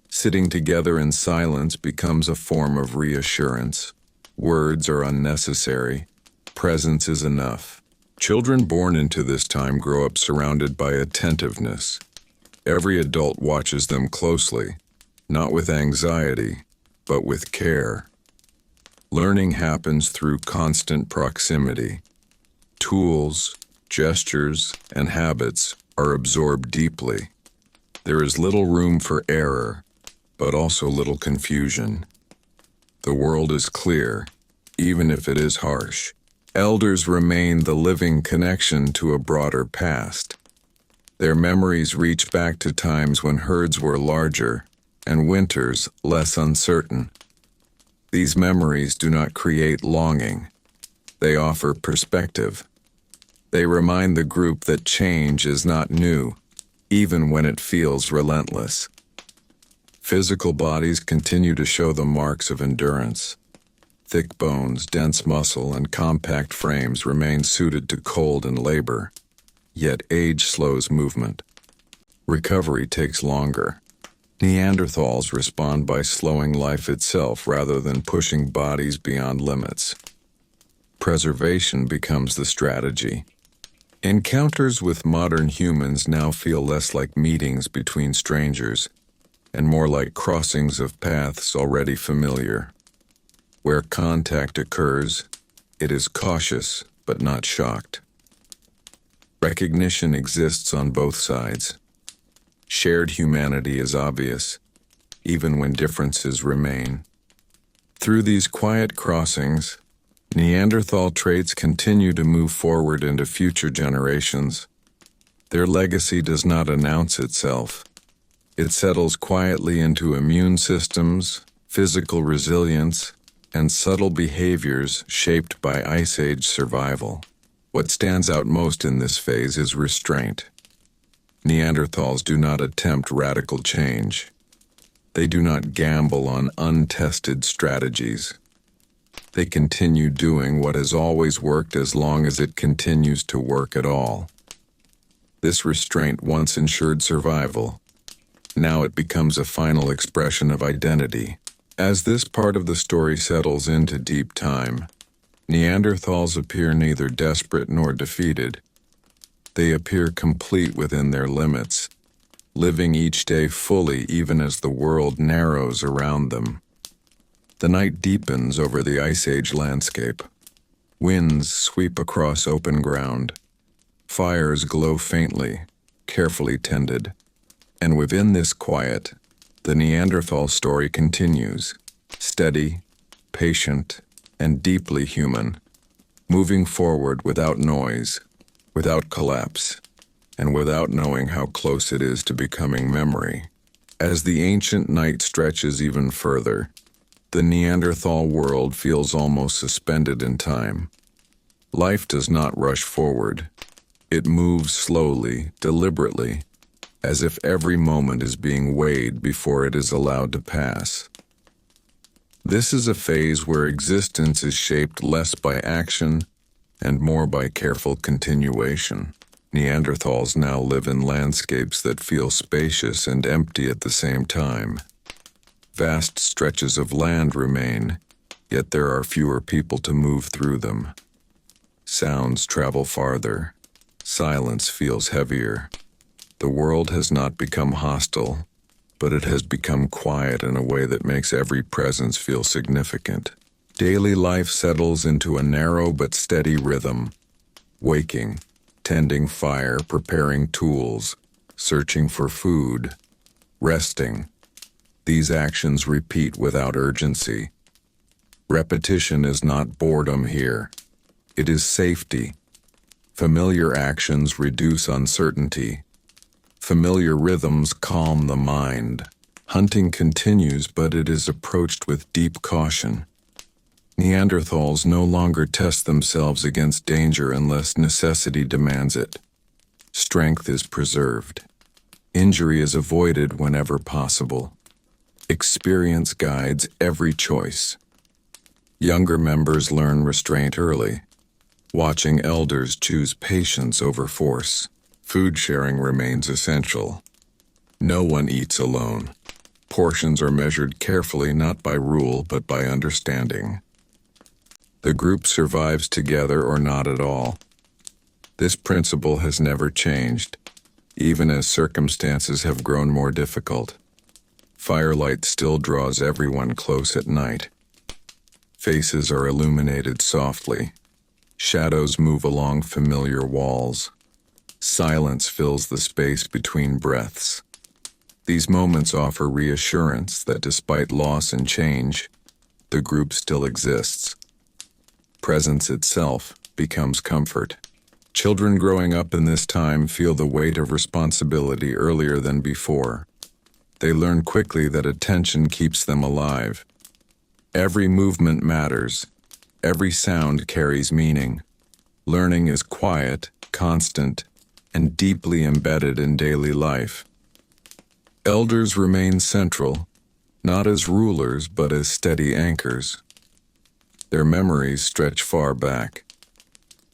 Sitting together in silence becomes a form of reassurance. Words are unnecessary. Presence is enough. Children born into this time grow up surrounded by attentiveness. Every adult watches them closely, not with anxiety, but with care. Learning happens through constant proximity. Tools, gestures, and habits are absorbed deeply. There is little room for error, but also little confusion. The world is clear, even if it is harsh. Elders remain the living connection to a broader past. Their memories reach back to times when herds were larger and winters less uncertain. These memories do not create longing. They offer perspective. They remind the group that change is not new, even when it feels relentless. Physical bodies continue to show the marks of endurance. Thick bones, dense muscle, and compact frames remain suited to cold and labor, yet age slows movement. Recovery takes longer. Neanderthals respond by slowing life itself rather than pushing bodies beyond limits. Preservation becomes the strategy. Encounters with modern humans now feel less like meetings between strangers and more like crossings of paths already familiar. Where contact occurs, it is cautious but not shocked. Recognition exists on both sides. Shared humanity is obvious, even when differences remain. Through these quiet crossings, Neanderthal traits continue to move forward into future generations. Their legacy does not announce itself. It settles quietly into immune systems, physical resilience, and subtle behaviors shaped by Ice Age survival. What stands out most in this phase is restraint. Neanderthals do not attempt radical change. They do not gamble on untested strategies. They continue doing what has always worked as long as it continues to work at all. This restraint once ensured survival. Now it becomes a final expression of identity. As this part of the story settles into deep time, Neanderthals appear neither desperate nor defeated. They appear complete within their limits, living each day fully even as the world narrows around them. The night deepens over the Ice Age landscape. Winds sweep across open ground. Fires glow faintly, carefully tended. And within this quiet, the Neanderthal story continues, steady, patient, and deeply human, moving forward without noise, without collapse, and without knowing how close it is to becoming memory. As the ancient night stretches even further, the Neanderthal world feels almost suspended in time. Life does not rush forward. It moves slowly, deliberately, as if every moment is being weighed before it is allowed to pass. This is a phase where existence is shaped less by action and more by careful continuation. Neanderthals now live in landscapes that feel spacious and empty at the same time. Vast stretches of land remain, yet there are fewer people to move through them. Sounds travel farther. Silence feels heavier. The world has not become hostile, but it has become quiet in a way that makes every presence feel significant. Daily life settles into a narrow but steady rhythm. Waking, tending fire, preparing tools, searching for food, resting. These actions repeat without urgency. Repetition is not boredom here. It is safety. Familiar actions reduce uncertainty. Familiar rhythms calm the mind. Hunting continues, but it is approached with deep caution. Neanderthals no longer test themselves against danger unless necessity demands it. Strength is preserved. Injury is avoided whenever possible. Experience guides every choice. Younger members learn restraint early, watching elders choose patience over force. Food sharing remains essential. No one eats alone. Portions are measured carefully not by rule but by understanding. The group survives together or not at all. This principle has never changed, even as circumstances have grown more difficult. Firelight still draws everyone close at night. Faces are illuminated softly. Shadows move along familiar walls. Silence fills the space between breaths. These moments offer reassurance that despite loss and change, the group still exists. Presence itself becomes comfort. Children growing up in this time feel the weight of responsibility earlier than before. They learn quickly that attention keeps them alive. Every movement matters. Every sound carries meaning. Learning is quiet, constant, and deeply embedded in daily life. Elders remain central, not as rulers but as steady anchors. Their memories stretch far back.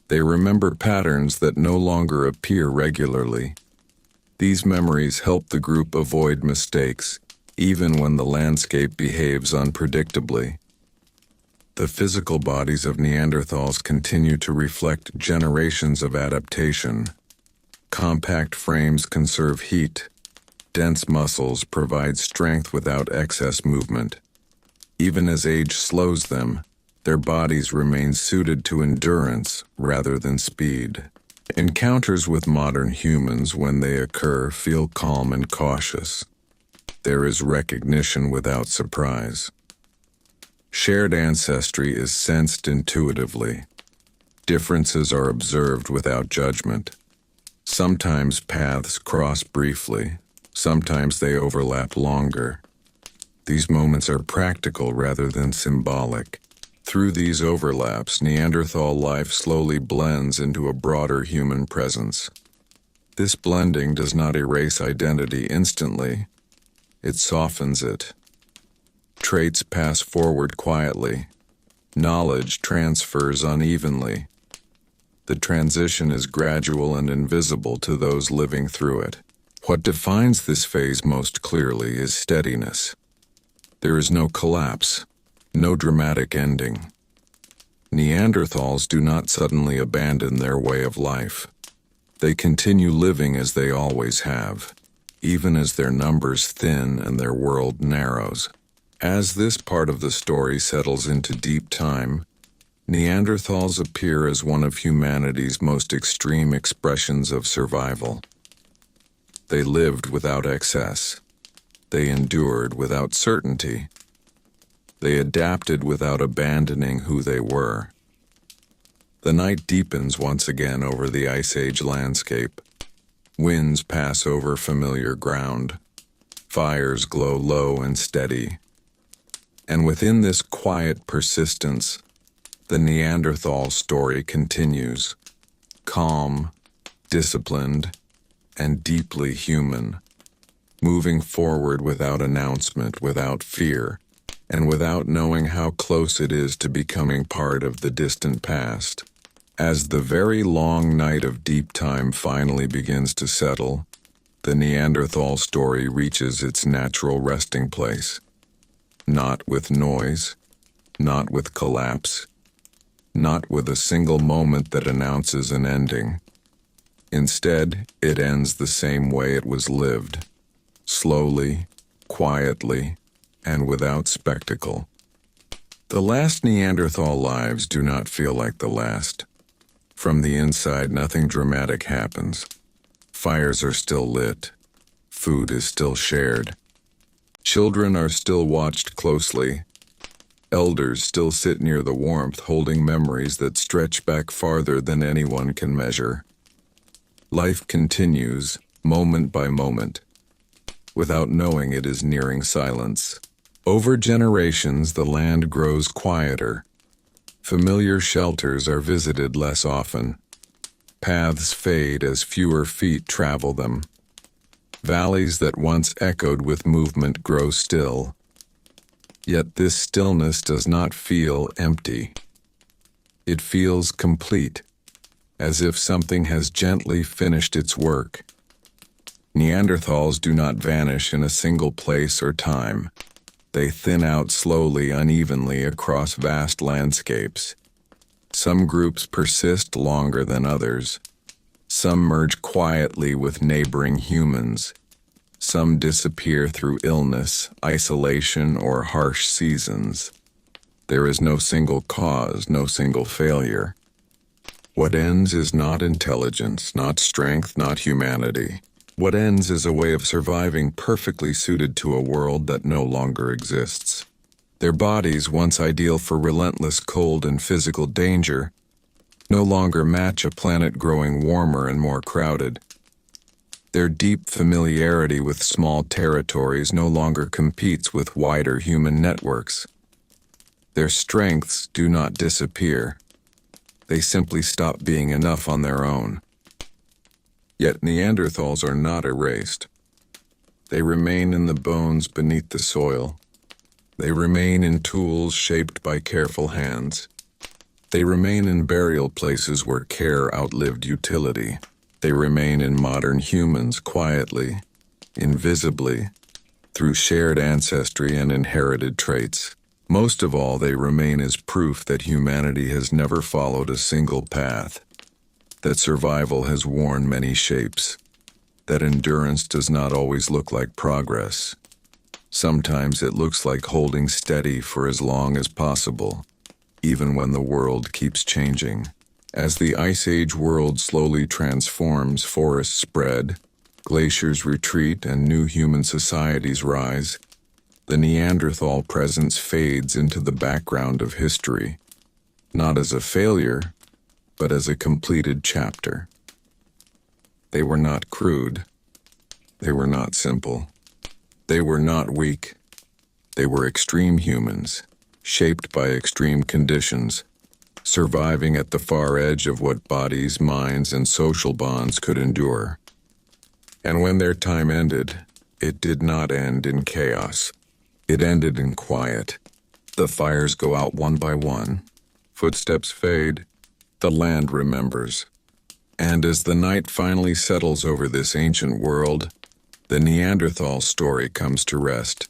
They remember patterns that no longer appear regularly. These memories help the group avoid mistakes, even when the landscape behaves unpredictably. The physical bodies of Neanderthals continue to reflect generations of adaptation. Compact frames conserve heat. Dense muscles provide strength without excess movement. Even as age slows them, their bodies remain suited to endurance rather than speed. Encounters with modern humans, when they occur, feel calm and cautious. There is recognition without surprise. Shared ancestry is sensed intuitively. Differences are observed without judgment. Sometimes paths cross briefly, sometimes they overlap longer. These moments are practical rather than symbolic. Through these overlaps, Neanderthal life slowly blends into a broader human presence. This blending does not erase identity instantly, it softens it. Traits pass forward quietly. Knowledge transfers unevenly. The transition is gradual and invisible to those living through it. What defines this phase most clearly is steadiness. There is no collapse, no dramatic ending. Neanderthals do not suddenly abandon their way of life. They continue living as they always have, even as their numbers thin and their world narrows. As this part of the story settles into deep time, Neanderthals appear as one of humanity's most extreme expressions of survival. They lived without excess. They endured without certainty. They adapted without abandoning who they were. The night deepens once again over the Ice Age landscape. Winds pass over familiar ground. Fires glow low and steady. And within this quiet persistence, the Neanderthal story continues, calm, disciplined, and deeply human, moving forward without announcement, without fear, and without knowing how close it is to becoming part of the distant past. As the very long night of deep time finally begins to settle, the Neanderthal story reaches its natural resting place. Not with noise, not with collapse, not with a single moment that announces an ending. Instead, it ends the same way it was lived, slowly, quietly, and without spectacle. The last Neanderthal lives do not feel like the last. From the inside, nothing dramatic happens. Fires are still lit. Food is still shared. Children are still watched closely. Elders still sit near the warmth, holding memories that stretch back farther than anyone can measure. Life continues, moment by moment, without knowing it is nearing silence. Over generations, the land grows quieter. Familiar shelters are visited less often. Paths fade as fewer feet travel them. Valleys that once echoed with movement grow still. Yet this stillness does not feel empty. It feels complete, as if something has gently finished its work. Neanderthals do not vanish in a single place or time. They thin out slowly, unevenly across vast landscapes. Some groups persist longer than others. Some merge quietly with neighboring humans. Some disappear through illness, isolation, or harsh seasons. There is no single cause, no single failure. What ends is not intelligence, not strength, not humanity. What ends is a way of surviving perfectly suited to a world that no longer exists. Their bodies, once ideal for relentless cold and physical danger, no longer match a planet growing warmer and more crowded. Their deep familiarity with small territories no longer competes with wider human networks. Their strengths do not disappear. They simply stop being enough on their own. Yet Neanderthals are not erased. They remain in the bones beneath the soil. They remain in tools shaped by careful hands. They remain in burial places where care outlived utility. They remain in modern humans quietly, invisibly, through shared ancestry and inherited traits. Most of all, they remain as proof that humanity has never followed a single path, that survival has worn many shapes, that endurance does not always look like progress. Sometimes it looks like holding steady for as long as possible, even when the world keeps changing. As the Ice Age world slowly transforms, forests spread, glaciers retreat, and new human societies rise, the Neanderthal presence fades into the background of history, not as a failure, but as a completed chapter. They were not crude. They were not simple. They were not weak. They were extreme humans, shaped by extreme conditions, surviving at the far edge of what bodies, minds, and social bonds could endure. And when their time ended, it did not end in chaos. It ended in quiet. The fires go out one by one. Footsteps fade. The land remembers. And as the night finally settles over this ancient world, the Neanderthal story comes to rest.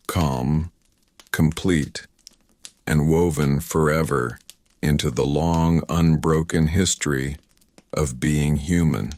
Calm, complete, and woven forever into the long, unbroken history of being human.